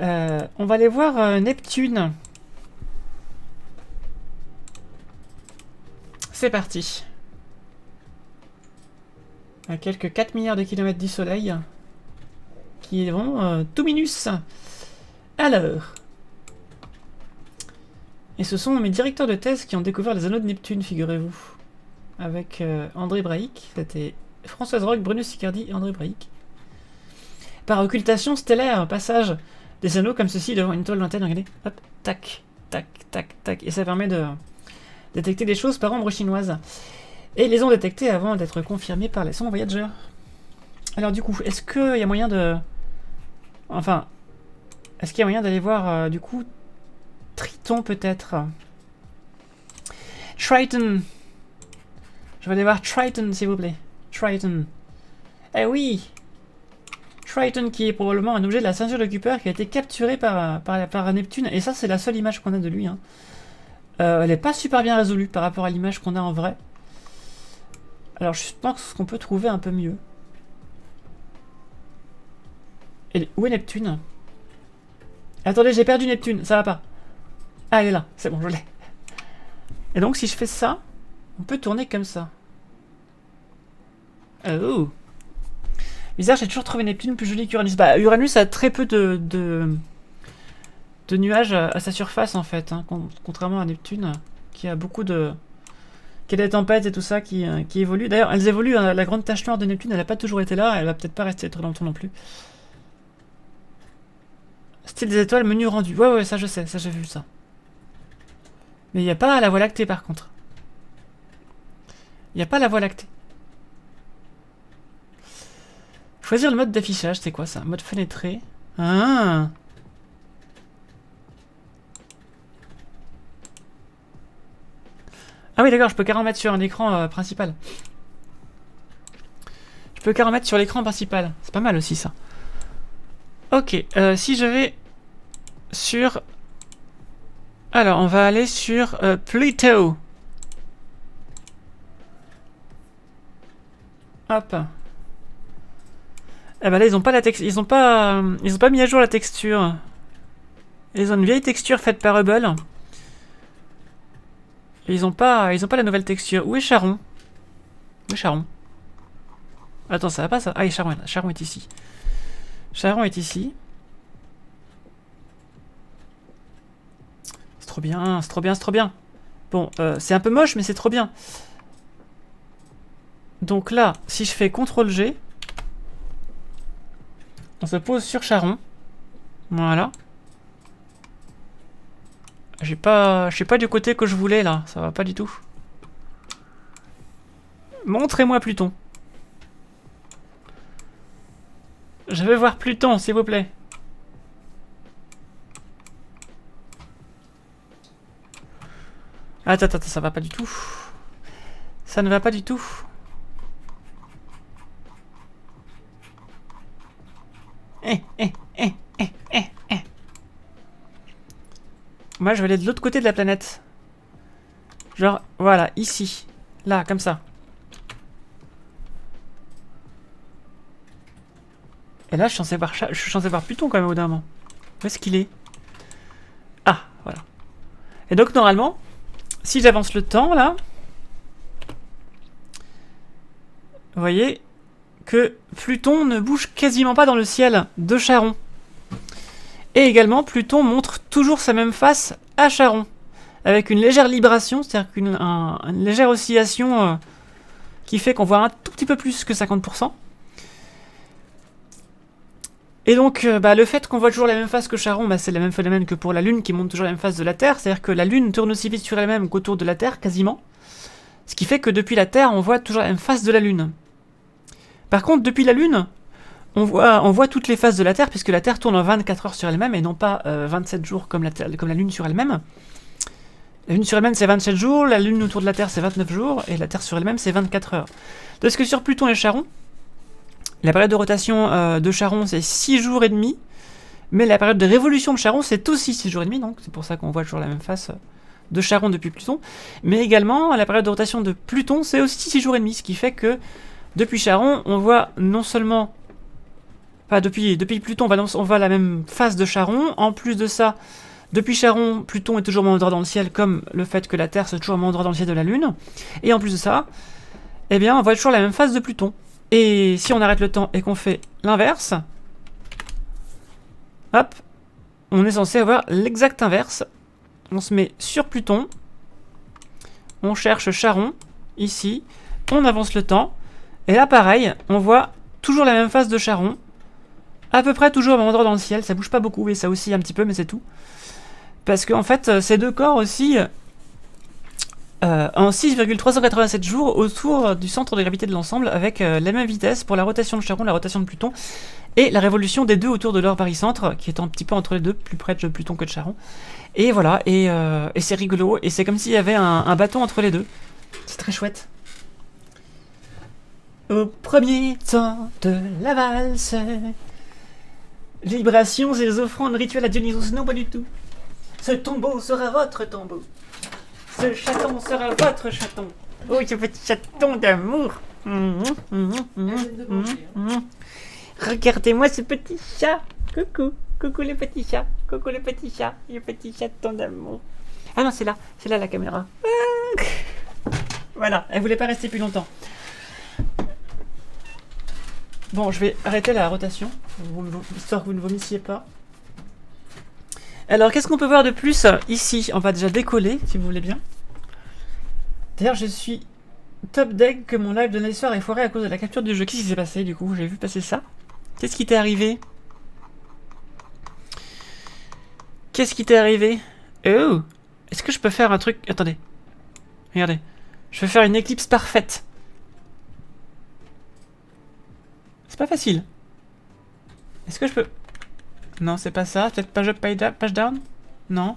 On va aller voir Neptune. C'est parti. À quelques 4 milliards de kilomètres du Soleil. Qui vont tout minus. Alors. Et ce sont mes directeurs de thèse qui ont découvert les anneaux de Neptune, figurez-vous. Avec André Braic. C'était Françoise Roch, Bruno Sicardi et André Braic. Par occultation stellaire, passage des anneaux comme ceci devant une toile lointaine, regardez, hop, tac, tac, tac, tac. Et ça permet de détecter des choses par ombre chinoise. Et ils les ont détectées avant d'être confirmées par les sondes Voyager. Alors du coup, est-ce qu'il y a moyen de... Enfin, est-ce qu'il y a moyen d'aller voir, du coup, Triton peut-être? Triton. Je vais aller voir Triton, s'il vous plaît. Triton. Eh oui! Triton qui est probablement un objet de la ceinture de Kuiper qui a été capturé par Neptune. Et ça, c'est la seule image qu'on a de lui. Hein. Elle n'est pas super bien résolue par rapport à l'image qu'on a en vrai. Alors, je pense qu'on peut trouver un peu mieux. Et où est Neptune? Attendez, j'ai perdu Neptune. Ça va pas. Ah, elle est là. C'est bon, je l'ai. Et donc, si je fais ça, on peut tourner comme ça. Oh! Bizarre, j'ai toujours trouvé Neptune plus jolie qu'Uranus. Bah, Uranus a très peu de nuages à sa surface, en fait. Hein, contrairement à Neptune, qui a beaucoup de... qui a des tempêtes et tout ça qui évoluent. D'ailleurs, elles évoluent. Hein, la grande tache noire de Neptune, elle n'a pas toujours été là. Elle va peut-être pas rester très longtemps non plus. Style des étoiles, menu rendu. Ouais, ça je sais. Ça, j'ai vu ça. Mais il n'y a pas la Voie lactée, par contre. Il n'y a pas la Voie lactée. Choisir le mode d'affichage, c'est quoi ça? Mode fenêtré. Ah. Ah oui, d'accord, je peux carrément mettre sur un écran principal. Je peux carrément mettre sur l'écran principal. C'est pas mal aussi, ça. Ok, si je vais sur... Alors, on va aller sur Pluto. Hop. Eh ben là, ils ont pas la texture, ils ont pas mis à jour la texture. Ils ont une vieille texture faite par Hubble. Et ils ont pas la nouvelle texture. Où est Charon? Où est Charon? Attends, ça va pas ça? Ah, Charon est ici. Charon est ici. C'est trop bien, c'est trop bien, c'est trop bien. Bon, c'est un peu moche, mais c'est trop bien. Donc là, si je fais CTRL-G, on se pose sur Charon. Voilà. Je suis pas du côté que je voulais là, ça va pas du tout. Montrez-moi Pluton. Je veux voir Pluton, s'il vous plaît. Attends, ça va pas du tout. Ça ne va pas du tout. Moi, je vais aller de l'autre côté de la planète. Genre, voilà, ici. Là, comme ça. Et là, je suis censé voir Pluton quand même au bout d'un moment. Où est-ce qu'il est? Ah, voilà. Et donc, normalement, si j'avance le temps, là... Vous voyez que Pluton ne bouge quasiment pas dans le ciel de Charon. Et également, Pluton montre toujours sa même face à Charon, avec une légère libration, c'est-à-dire une légère oscillation qui fait qu'on voit un tout petit peu plus que 50%. Et donc, le fait qu'on voit toujours la même face que Charon, c'est le même phénomène que pour la Lune qui montre toujours la même face de la Terre, c'est-à-dire que la Lune tourne aussi vite sur elle-même qu'autour de la Terre, quasiment. Ce qui fait que depuis la Terre, on voit toujours la même face de la Lune. Par contre, depuis la Lune... On voit toutes les phases de la Terre, puisque la Terre tourne en 24 heures sur elle-même, et non pas 27 jours comme la Lune sur elle-même. La Lune sur elle-même, c'est 27 jours, la Lune autour de la Terre, c'est 29 jours, et la Terre sur elle-même, c'est 24 heures. Parce que sur Pluton et Charon, la période de rotation de Charon, c'est 6 jours et demi, mais la période de révolution de Charon, c'est aussi 6 jours et demi, donc c'est pour ça qu'on voit toujours la même face de Charon depuis Pluton, mais également la période de rotation de Pluton, c'est aussi 6 jours et demi, ce qui fait que depuis Charon, on voit non seulement... Enfin, depuis Pluton, on voit la même phase de Charon. En plus de ça, depuis Charon, Pluton est toujours au même endroit dans le ciel, comme le fait que la Terre soit toujours au même endroit dans le ciel de la Lune. Et en plus de ça, eh bien, on voit toujours la même phase de Pluton. Et si on arrête le temps et qu'on fait l'inverse, hop, on est censé avoir l'exact inverse. On se met sur Pluton, on cherche Charon, ici, on avance le temps, et là, pareil, on voit toujours la même phase de Charon, à peu près toujours au même endroit dans le ciel, ça bouge pas beaucoup, et ça aussi un petit peu, mais c'est tout. Parce qu'en fait, ces deux corps aussi, en 6,387 jours autour du centre de gravité de l'ensemble, avec la même vitesse pour la rotation de Charon, la rotation de Pluton, et la révolution des deux autour de leur barycentre, qui est un petit peu entre les deux, plus près de Pluton que de Charon. Et voilà, et c'est rigolo, et c'est comme s'il y avait un bâton entre les deux. C'est très chouette. Au premier temps de la valse, librations et offrandes rituelles à Dionysos, non pas du tout. Ce tombeau sera votre tombeau. Ce chaton sera votre chaton. Oh, ce petit chaton d'amour. Regardez-moi ce petit chat. Coucou, coucou le petit chat. Coucou le petit chat chaton d'amour. Ah non, c'est là la caméra. Voilà, elle voulait pas rester plus longtemps. Bon, je vais arrêter la rotation, histoire que vous ne vomissiez pas. Alors, qu'est-ce qu'on peut voir de plus ici? On va déjà décoller, si vous voulez bien. D'ailleurs, je suis top deck que mon live de lundi soir est foiré à cause de la capture du jeu. Qu'est-ce qui s'est passé, du coup? J'ai vu passer ça. Qu'est-ce qui t'est arrivé? Qu'est-ce qui t'est arrivé? Oh! Est-ce que je peux faire un truc... Attendez. Regardez. Je peux faire une éclipse parfaite. C'est pas facile. Est-ce que je peux... Non, c'est pas ça. Peut-être page up, page down? Non.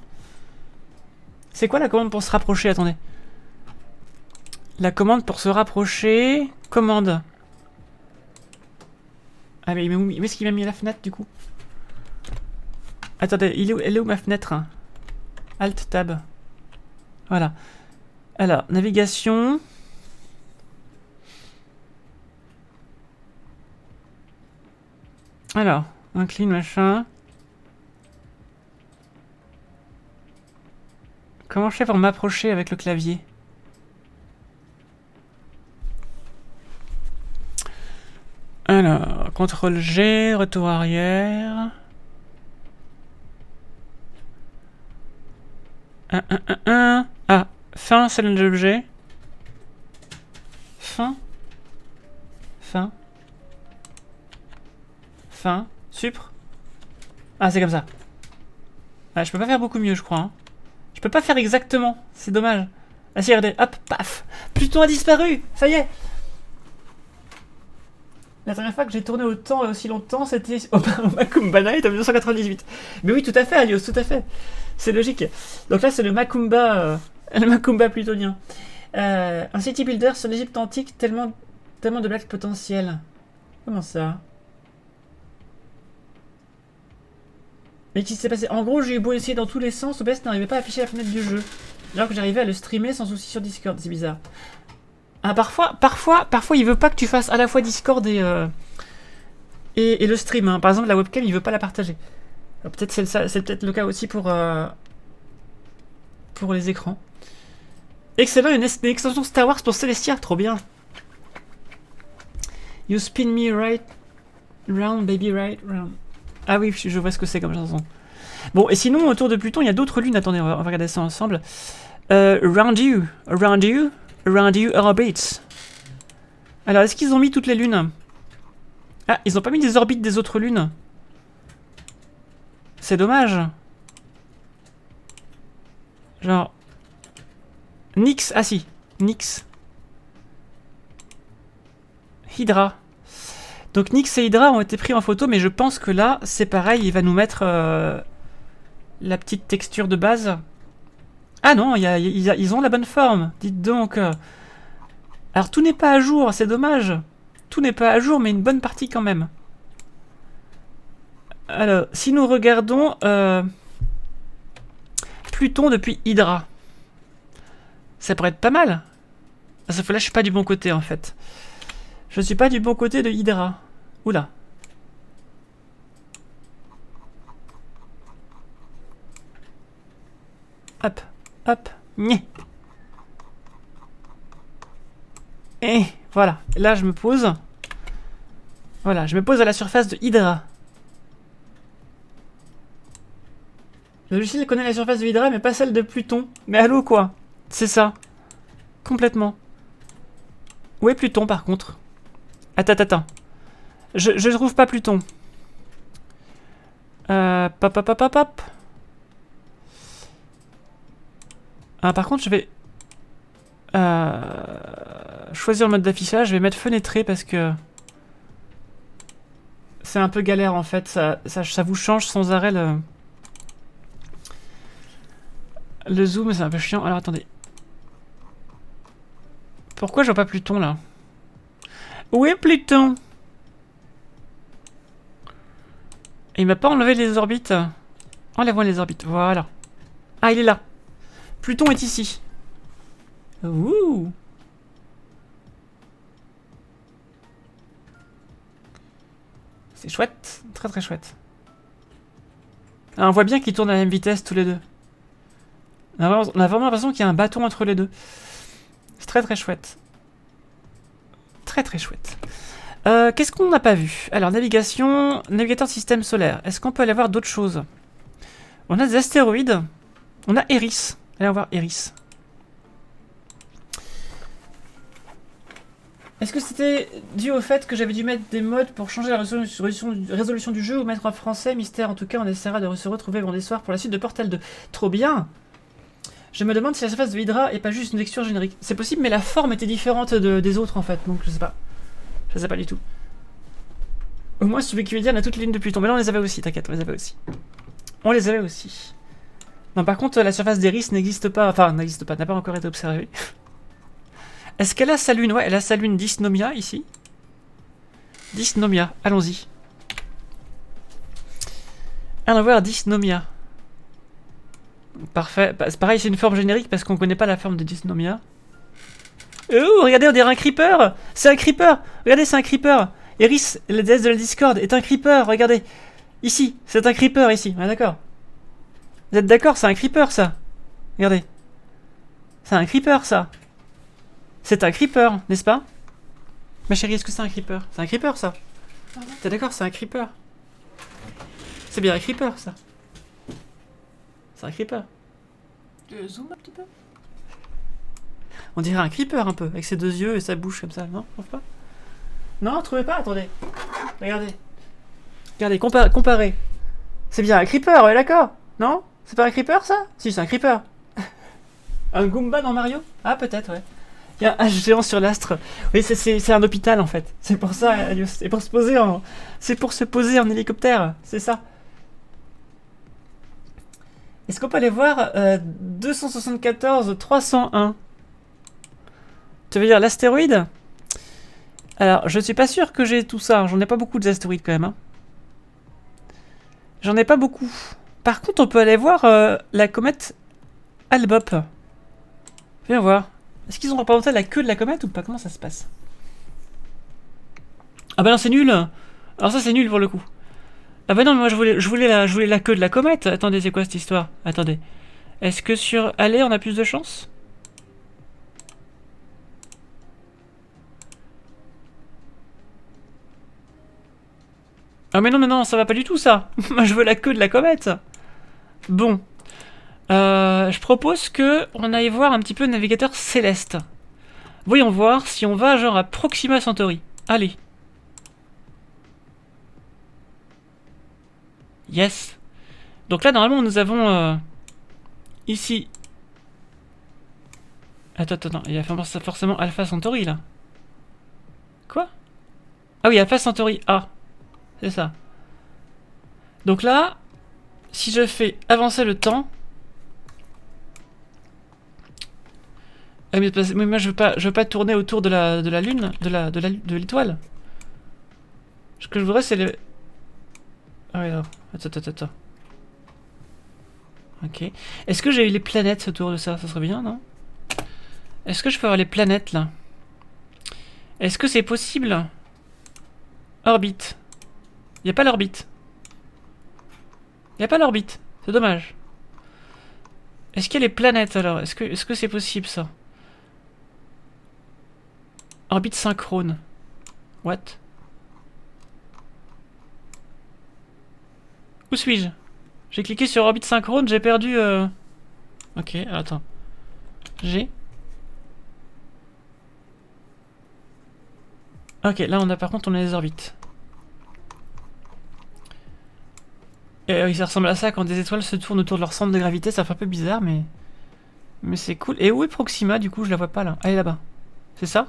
C'est quoi la commande pour se rapprocher? Attendez. La commande pour se rapprocher... Commande. Ah mais où est-ce qu'il m'a mis la fenêtre du coup? Attendez, elle est où ma fenêtre? Alt tab. Voilà. Alors, navigation... Alors, incline, machin. Comment je fais pour m'approcher avec le clavier? Alors, CTRL G, retour arrière. Ah, fin, c'est l'objet. Fin. Supre. Ah, c'est comme ça. Ah, je peux pas faire beaucoup mieux, je crois. Hein. Je peux pas faire exactement. C'est dommage. Ah si, regardez. Hop, paf. Pluton a disparu. Ça y est. La dernière fois que j'ai tourné autant et aussi longtemps, c'était au Macumba Night en 1998. Mais oui, tout à fait, Alios, tout à fait. C'est logique. Donc là, c'est le Macumba plutonien. Un city builder sur l'Égypte antique, tellement de blagues potentielles. Comment ça? Mais qu'est-ce qui s'est passé? En gros, j'ai beau essayer dans tous les sens, OBS n'arrivait pas à afficher la fenêtre du jeu. Alors que j'arrivais à le streamer sans souci sur Discord, c'est bizarre. Ah, parfois, il veut pas que tu fasses à la fois Discord et le stream. Hein. Par exemple, la webcam, il veut pas la partager. Peut-être c'est peut-être le cas aussi pour les écrans. Excellent, une extension Star Wars pour Celestia, trop bien. You spin me right round, baby, right round. Ah oui, je vois ce que c'est comme chanson. Bon, et sinon, autour de Pluton, il y a d'autres lunes. Attendez, on va regarder ça ensemble. Around you orbits. Alors, est-ce qu'ils ont mis toutes les lunes? Ah, ils ont pas mis des orbites des autres lunes. C'est dommage. Genre... Nyx, ah si, Nyx. Hydra. Donc Nyx et Hydra ont été pris en photo, mais je pense que là, c'est pareil, il va nous mettre la petite texture de base. Ah non, ils ont la bonne forme, dites donc. Alors tout n'est pas à jour, c'est dommage. Tout n'est pas à jour, mais une bonne partie quand même. Alors, si nous regardons Pluton depuis Hydra. Ça pourrait être pas mal. Ah, sauf que là, je suis pas du bon côté, en fait. Je suis pas du bon côté de Hydra. Oula. Hop, hop, nyeh. Et voilà, là je me pose. Voilà, je me pose à la surface de Hydra. Le logiciel connaît la surface de Hydra, mais pas celle de Pluton. Mais allô, quoi? C'est ça. Complètement. Où est Pluton, par contre? Attends. Je trouve pas Pluton. Pop. Ah, par contre, je vais... choisir le mode d'affichage. Je vais mettre fenêtré parce que... c'est un peu galère, en fait. Ça vous change sans arrêt le zoom, c'est un peu chiant. Alors, attendez. Pourquoi je vois pas Pluton, là? Où est Pluton? Il m'a pas enlevé les orbites. Enlève-moi les orbites, voilà. Ah, il est là. Pluton est ici. Ouh. C'est chouette, très chouette. Alors, on voit bien qu'ils tournent à la même vitesse tous les deux. On a vraiment l'impression qu'il y a un bâton entre les deux. C'est très chouette. Très chouette. Qu'est-ce qu'on n'a pas vu? Alors, navigation, navigateur de système solaire. Est-ce qu'on peut aller voir d'autres choses? On a des astéroïdes. On a Eris. Allez voir Eris. Est-ce que c'était dû au fait que j'avais dû mettre des modes pour changer la résolution du jeu ou mettre en français? Mystère, en tout cas, on essaiera de se retrouver vendredi soir pour la suite de Portal 2. Trop bien! Je me demande si la surface de Hydra est pas juste une texture générique. C'est possible, mais la forme était différente des autres en fait, donc je sais pas. Je sais pas du tout. Au moins, si tu veux qu'il dire, on a toutes les lignes de Pluton. Mais là, on les avait aussi, t'inquiète, on les avait aussi. On les avait aussi. Non, par contre, la surface d'Eris n'existe pas, enfin, n'existe pas, n'a pas encore été observée. Est-ce qu'elle a sa lune? Ouais, elle a sa lune Dysnomia ici. Dysnomia, allons-y. Allons voir Dysnomia. Parfait. Bah, c'est pareil, c'est une forme générique parce qu'on connaît pas la forme de Dysnomia. Oh, regardez, on dirait un creeper. C'est un creeper. Regardez, c'est un creeper. Eris, la déesse de la Discord, est un creeper. Regardez. Ici, c'est un creeper ici. Ah, d'accord. Vous êtes d'accord? C'est un creeper, ça. Regardez. C'est un creeper, ça. C'est un creeper, n'est-ce pas? Ma chérie, est-ce que c'est un creeper? C'est un creeper, ça. T'es d'accord? C'est un creeper. C'est bien un creeper, ça. C'est un creeper. Zoom un petit peu. On dirait un creeper un peu, avec ses deux yeux et sa bouche comme ça, non? Trouve pas? Non, trouvez pas? Attendez. Regardez. Regardez, comparez. C'est bien un creeper, ouais, d'accord? Non? C'est pas un creeper, ça? Si, c'est un creeper. Un Goomba dans Mario? Ah, peut-être, ouais. Il y a un géant sur l'astre. Oui, c'est un hôpital, en fait. C'est pour ça, c'est pour se poser en... C'est pour se poser en hélicoptère, c'est ça. Est-ce qu'on peut aller voir 274 301? Tu veux dire l'astéroïde? Alors, je suis pas sûr que j'ai tout ça. J'en ai pas beaucoup d'astéroïdes quand même. Hein. J'en ai pas beaucoup. Par contre, on peut aller voir la comète Albop. Viens voir. Est-ce qu'ils ont représenté la queue de la comète ou pas? Comment ça se passe? Ah bah non, c'est nul. Alors ça, c'est nul pour le coup. Ah bah non, mais moi je voulais la queue de la comète. Attendez, c'est quoi cette histoire? Attendez. Est-ce que sur aller, on a plus de chance? Ah mais non, ça va pas du tout ça. Moi je veux la queue de la comète. Bon. Je propose que on aille voir un petit peu le navigateur céleste. Voyons voir si on va genre à Proxima Centauri. Allez. Yes. Donc là normalement nous avons ici. Attends, il y a forcément Alpha Centauri là. Quoi? Ah oui, Alpha Centauri A. C'est ça. Donc là, si je fais avancer le temps... Ah mais moi je veux pas tourner autour de la lune, de l'étoile. Ce que je voudrais c'est le... Ah oui, alors, attends. Ok. Est-ce que j'ai eu les planètes autour de ça? Ça serait bien, non? Est-ce que je peux avoir les planètes, là? Est-ce que c'est possible? Orbite. Y a pas l'orbite. Y a pas l'orbite. C'est dommage. Est-ce qu'il y a les planètes, alors? Est-ce que c'est possible, ça? Orbite synchrone. What? Où suis-je? J'ai cliqué sur orbite synchrone, j'ai perdu... Ok, attends. J'ai... Ok, là on a par contre on a les orbites. Et oui, ça ressemble à ça quand des étoiles se tournent autour de leur centre de gravité, ça fait un peu bizarre, mais... Mais c'est cool. Et où est Proxima, du coup? Je la vois pas, là. Elle est là-bas. C'est ça?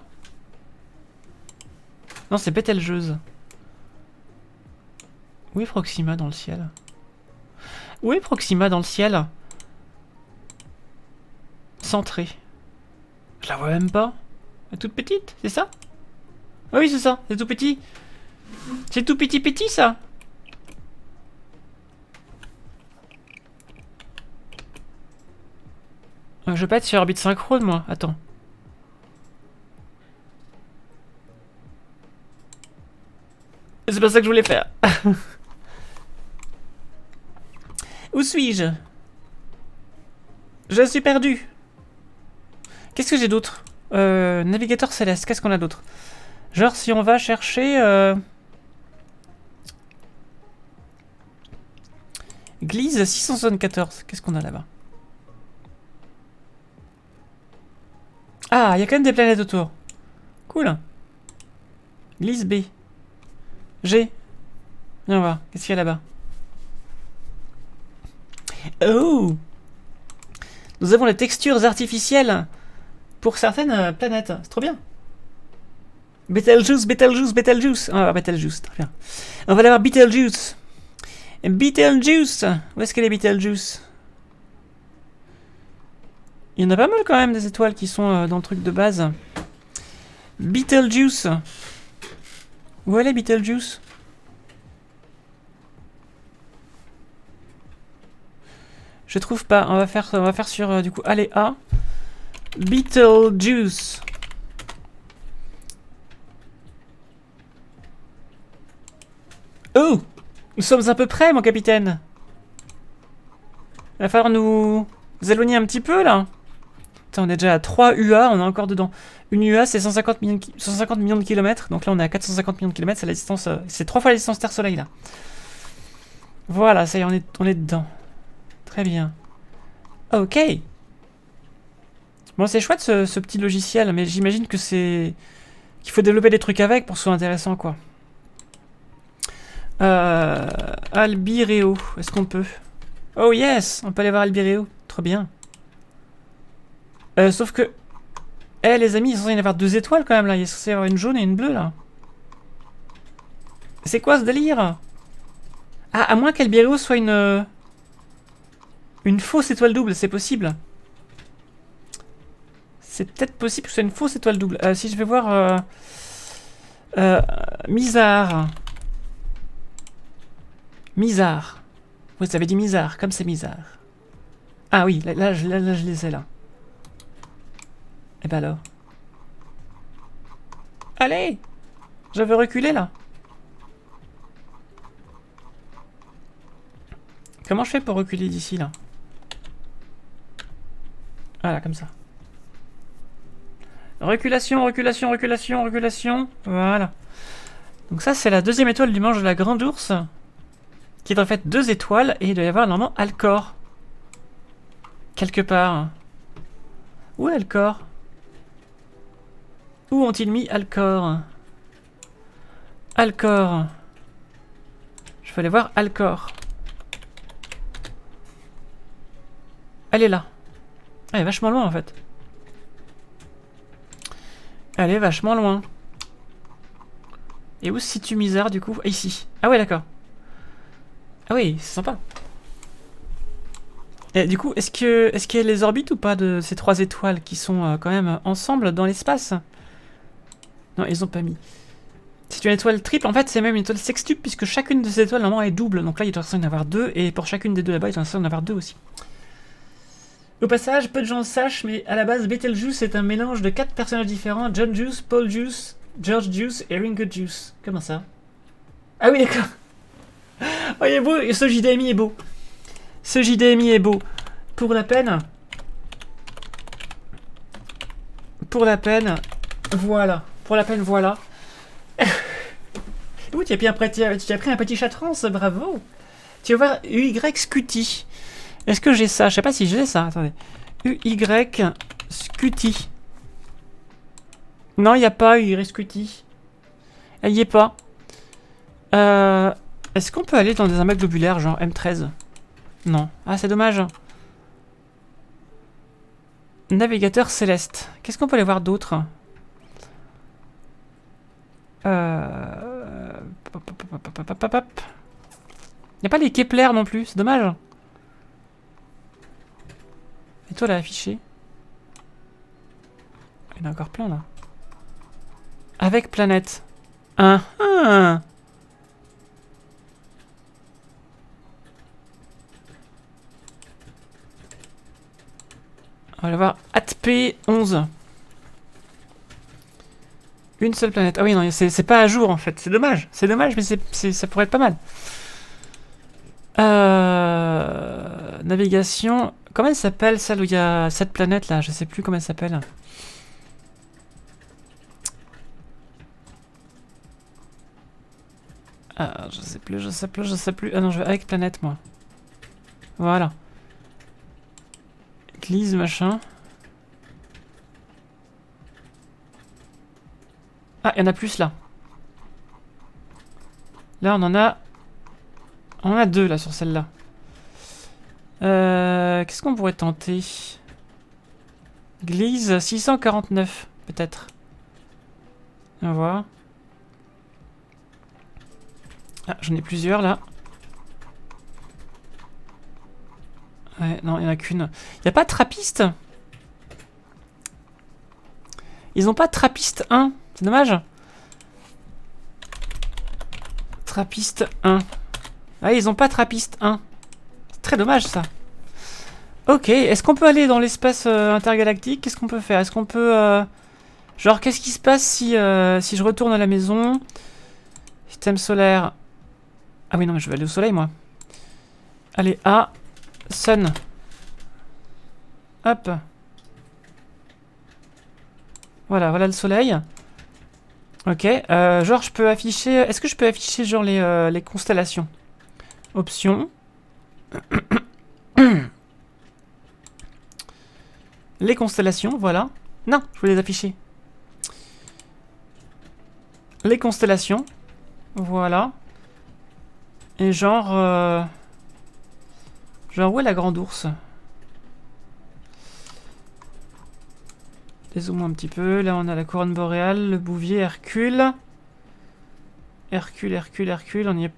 Non, c'est Betelgeuse. Où est Proxima dans le ciel? Où est Proxima dans le ciel? Centrée. Je la vois même pas. Elle est toute petite, c'est ça? Ah oui, c'est ça, c'est tout petit. C'est tout petit, ça. Je veux pas être sur orbite synchrone, moi. Attends. C'est pas ça que je voulais faire. Où suis-je? Je suis perdu. Qu'est-ce que j'ai d'autre? Navigateur céleste, qu'est-ce qu'on a d'autre? Genre si on va chercher... Gliese 674, qu'est-ce qu'on a là-bas? Ah, il y a quand même des planètes autour. Cool. Gliese B. G. Viens voir, qu'est-ce qu'il y a là-bas? Oh! Nous avons les textures artificielles pour certaines planètes. C'est trop bien. Betelgeuse, Betelgeuse, Betelgeuse. Ah, Betelgeuse, très bien. On va aller voir Betelgeuse. Betelgeuse. Où est-ce qu'elle est, Betelgeuse? Il y en a pas mal quand même des étoiles qui sont dans le truc de base. Betelgeuse. Où elle est, Betelgeuse? Je trouve pas. On va faire sur du coup. Allez, A. Betelgeuse. Oh! Nous sommes à peu près, mon capitaine. Il va falloir nous éloigner un petit peu, là. Attends, on est déjà à 3 UA, on est encore dedans. Une UA, c'est 150 millions de kilomètres. Donc là, on est à 450 millions de kilomètres. C'est la distance... c'est 3 fois la distance Terre-Soleil, là. Voilà, ça y est, on est dedans. Très bien. Ok. Bon, c'est chouette, ce petit logiciel. Mais j'imagine que c'est... qu'il faut développer des trucs avec pour que ce soit intéressant, quoi. Albireo, est-ce qu'on peut? Oh yes, on peut aller voir Albireo, trop bien. Sauf que... Eh les amis, il est censé y avoir 2 étoiles quand même là, il est censé y avoir une jaune et une bleue là. C'est quoi ce délire? Ah, à moins qu'Albireo soit une fausse étoile double, c'est possible. C'est peut-être possible que ce soit une fausse étoile double. Si je vais voir... Mizar. Mizar. Vous avez dit Mizar, comme c'est Mizar. Ah oui, là, je les ai là. Et ben alors. Allez! Je veux reculer là. Comment je fais pour reculer d'ici là? Voilà, comme ça. Reculation, reculation, reculation, reculation. Voilà. Donc ça, c'est la 2e étoile du manche de la Grande Ourse. Qui est en fait 2 étoiles. Et il doit y avoir normalement Alcor. Quelque part. Où est Alcor? Où ont-ils mis Alcor? Alcor. Je vais aller voir Alcor. Elle est là. Elle est vachement loin en fait. Elle est vachement loin. Et où se situe Mizar du coup? Ici. Ah ouais, d'accord. Ah oui, c'est sympa. Et du coup, est-ce qu'il y a les orbites ou pas de ces 3 étoiles qui sont quand même ensemble dans l'espace? Non, ils ont pas mis. C'est une étoile triple, en fait c'est même une étoile sextuple puisque chacune de ces étoiles normalement est double. Donc là il doit y en avoir 2 et pour chacune des 2 là-bas il doit y en avoir 2 aussi. Au passage, peu de gens le sachent, mais à la base, Betelgeuse est un mélange de 4 personnages différents, John Juice, Paul Juice, George Juice et Ringo Juice. Comment ça? Ah oui, d'accord. Oh, il est beau, et ce JDMI est beau. Ce JDMI est beau. Pour la peine. Pour la peine. Voilà. Pour la peine, voilà. Ouh, tu as pris un petit chat trans, bravo. Tu vas voir UY Scuti. Est-ce que j'ai ça? Je sais pas si j'ai ça. Attendez. UY Scuti. Non, il n'y a pas UY Scuti. Elle y est pas. Est-ce qu'on peut aller dans des amas globulaires, genre M13? Non. Ah, c'est dommage. Navigateur céleste. Qu'est-ce qu'on peut aller voir d'autre? Il n'y a pas les Kepler non plus, c'est dommage. Et toi là, affiché. Il y en a encore plein là. Avec planète. On va aller voir ATP11. Une seule planète. Ah oui, non, c'est pas à jour en fait. C'est dommage. C'est dommage, mais ça pourrait être pas mal. Navigation. Comment elle s'appelle celle où il y a cette planète là? Je sais plus comment elle s'appelle. Ah, je sais plus. Ah non, je vais avec planète moi. Voilà. Église, machin. Ah, il y en a plus là. Là, on en a... On en a 2 là sur celle-là. Qu'est-ce qu'on pourrait tenter? Église 649, peut-être. On va voir. Ah, j'en ai plusieurs là. Ouais, non, il n'y en a qu'une. Il n'y a pas de trappiste? Ils n'ont pas de trappiste 1. C'est dommage. Trappiste 1. Ah, ils n'ont pas trappiste 1. C'est très dommage ça. Ok, est-ce qu'on peut aller dans l'espace intergalactique? Qu'est-ce qu'on peut faire? Est-ce qu'on peut... Genre, qu'est-ce qui se passe si je retourne à la maison? Système solaire. Ah oui, non, mais je vais aller au soleil, moi. Allez, à Sun. Hop. Voilà, voilà le soleil. Ok, genre je peux afficher... Est-ce que je peux afficher genre les constellations? Options. Les constellations, voilà. Non, je voulais les afficher. Les constellations. Voilà. Et genre... Genre où est la grande ours? Dézoomons un petit peu. Là, on a la couronne boréale, le bouvier, Hercule. Hercule. On y est...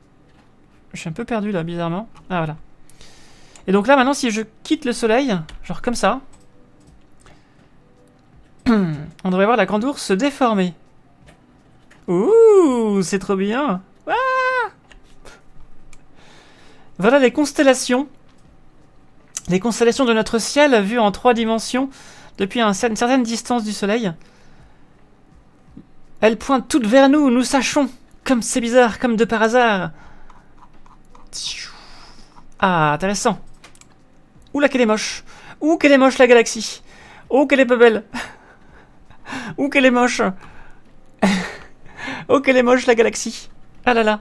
Je suis un peu perdu, là, bizarrement. Ah, voilà. Et donc là, maintenant, si je quitte le soleil, genre comme ça, on devrait voir la grande ours se déformer. Ouh, c'est trop bien. Ah, voilà les constellations. Les constellations de notre ciel vues en 3 dimensions depuis une certaine distance du soleil. Elles pointent toutes vers nous, nous sachons. Comme c'est bizarre, comme de par hasard. Ah, intéressant. Ouh là, qu'elle est moche. Ouh, qu'elle est moche la galaxie. Oh, qu'elle est pas belle. Ouh, qu'elle est moche. Oh, qu'elle est moche la galaxie. Ah là là.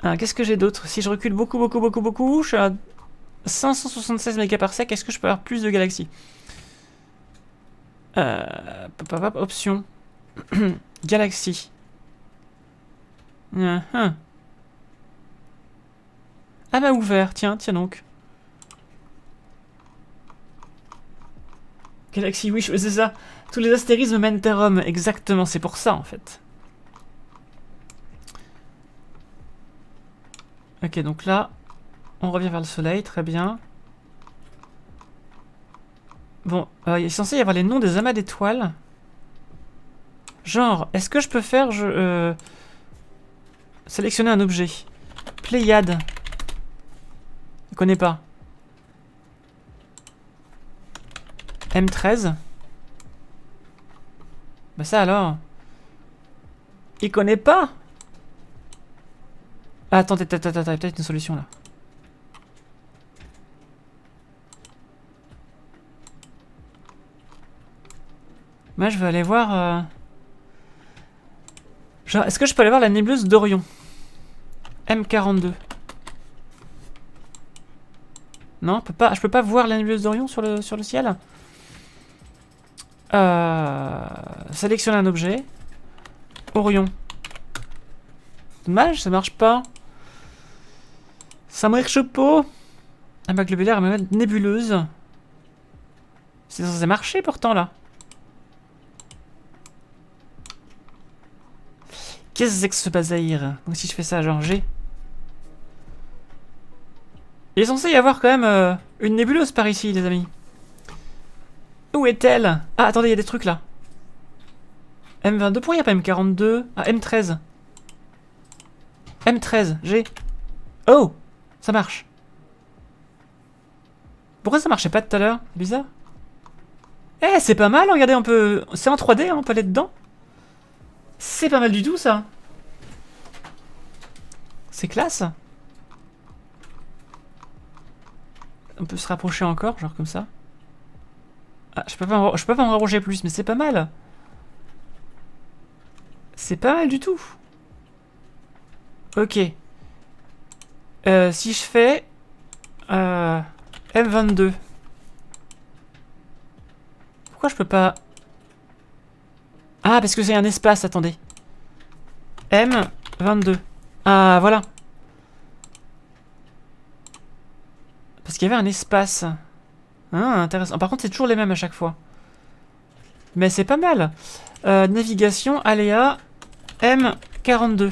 Ah, qu'est-ce que j'ai d'autre? Si je recule beaucoup, je suis à 576 mégaparsec. Est-ce que je peux avoir plus de galaxies? Option. Galaxie. Ah bah ouvert, tiens donc. Galaxie Wish, c'est ça. Tous les astérismes mènent à Rome. Exactement, c'est pour ça en fait. Ok, donc là, on revient vers le soleil, très bien. Bon, il est censé y avoir les noms des amas d'étoiles. Genre, est-ce que je peux faire... sélectionner un objet. Pléiade. Il connaît pas. M13. Bah ça alors. Il connaît pas. Ah, attends, il y a peut-être une solution là. Moi je veux aller voir... Genre, est-ce que je peux aller voir la nébuleuse d'Orion? M42. Non, je peux pas voir la nébuleuse d'Orion sur le ciel. Sélectionner un objet. Orion. Dommage, ça marche pas. Ça marche pas. Un bac globulaire, nébuleuse. C'est censé marcher pourtant là. Qu'est-ce que c'est que ce bazar? Donc si je fais ça, genre G. Il est censé y avoir quand même une nébuleuse par ici, les amis. Où est-elle? Ah, attendez, il y a des trucs là. M22, pourquoi il n'y a pas M42? Ah, M13. M13, G. Oh! Ça marche. Pourquoi ça marchait pas tout à l'heure? Bizarre. Eh, c'est pas mal, regardez, on peut... C'est en 3D, hein, on peut aller dedans. C'est pas mal du tout, ça. C'est classe. On peut se rapprocher encore, genre comme ça. Ah, je peux pas me rapprocher plus, mais c'est pas mal. C'est pas mal du tout. Ok. Si je fais... M22. Pourquoi je peux pas... Ah, parce que c'est un espace, attendez. M22. Ah, voilà. Parce qu'il y avait un espace. Ah, intéressant. Par contre, c'est toujours les mêmes à chaque fois. Mais c'est pas mal. Navigation, aléa, M42.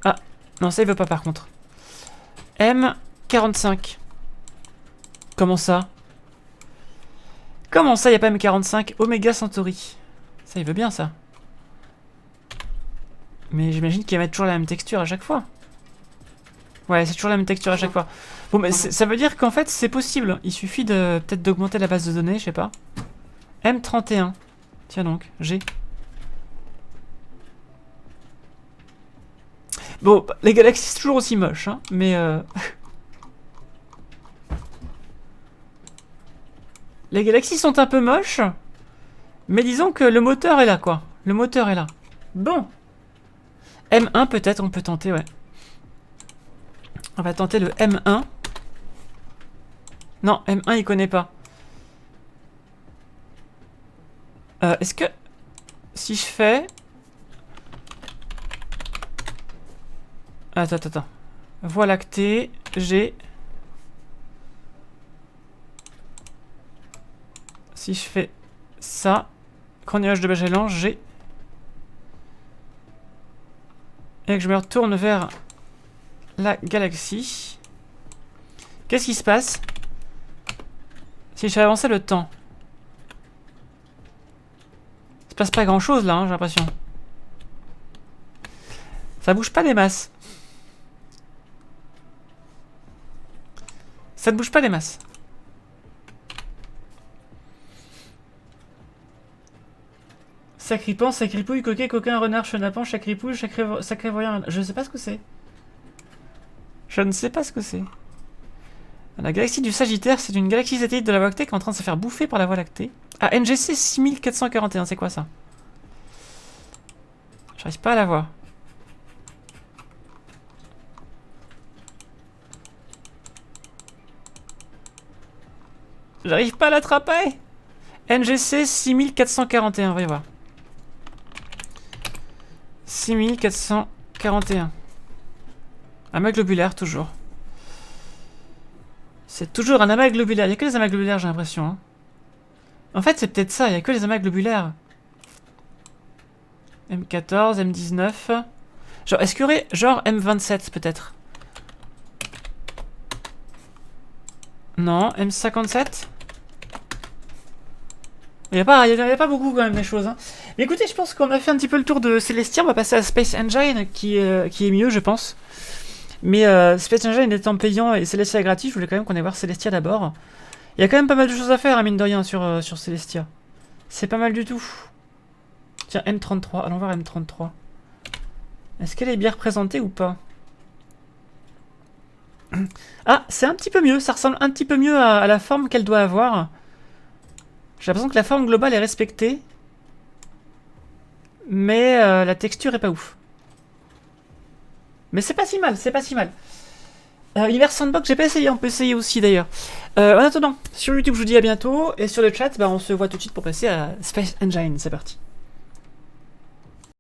Ah, non, ça il veut pas par contre. M45. Comment ça? Comment ça, il n'y a pas M45? Oméga Centauri. Ça, il veut bien, ça. Mais j'imagine qu'il va mettre toujours la même texture à chaque fois. Ouais, c'est toujours la même texture à chaque fois. Bon, mais ça veut dire qu'en fait, c'est possible. Il suffit de peut-être d'augmenter la base de données, je sais pas. M31. Tiens donc, G. Bon, les galaxies, c'est toujours aussi moche, hein, mais... Les galaxies sont un peu moches, mais disons que le moteur est là, quoi. Le moteur est là. Bon. M1, peut-être, on peut tenter, ouais. On va tenter le M1. Non, M1, il connaît pas. Est-ce que... Si je fais... Attends. Voie lactée, G... Si je fais ça, grand nuage de Magellan, G. Et que je me retourne vers la galaxie. Qu'est-ce qui se passe si je fais avancer le temps? Il se passe pas grand chose là, hein, j'ai l'impression. Ça bouge pas des masses. Ça ne bouge pas des masses. Sacripant, sacripouille, coquet, coquin, renard, chenapan, chacripouille, sacré voyant. Je sais pas ce que c'est. Je ne sais pas ce que c'est. La galaxie du Sagittaire, c'est une galaxie satellite de la Voie lactée qui est en train de se faire bouffer par la Voie lactée. Ah, NGC 6441, c'est quoi ça? J'arrive pas à la voir. J'arrive pas à l'attraper. NGC 6441, voyons voir. 6441. Amas globulaire, toujours. C'est toujours un amas globulaire. Il n'y a que les amas globulaires, j'ai l'impression. Hein. En fait, c'est peut-être ça. Il n'y a que les amas globulaires. M14, M19. Genre, est-ce qu'il y aurait genre M27, peut-être? Non, M57. Il n'y a pas beaucoup quand même des choses. Hein. Mais écoutez, je pense qu'on a fait un petit peu le tour de Celestia. On va passer à Space Engine qui est mieux, je pense. Mais Space Engine étant payant et Celestia gratuit, je voulais quand même qu'on aille voir Celestia d'abord. Il y a quand même pas mal de choses à faire, hein, mine de rien, sur Celestia. C'est pas mal du tout. Tiens, M33, allons voir M33. Est-ce qu'elle est bien représentée ou pas? Ah, c'est un petit peu mieux, ça ressemble un petit peu mieux à la forme qu'elle doit avoir. J'ai l'impression que la forme globale est respectée. Mais la texture est pas ouf. Mais c'est pas si mal, c'est pas si mal. Univers Sandbox, j'ai pas essayé, on peut essayer aussi d'ailleurs. En attendant, sur YouTube je vous dis à bientôt, et sur le chat, bah, on se voit tout de suite pour passer à Space Engine, c'est parti.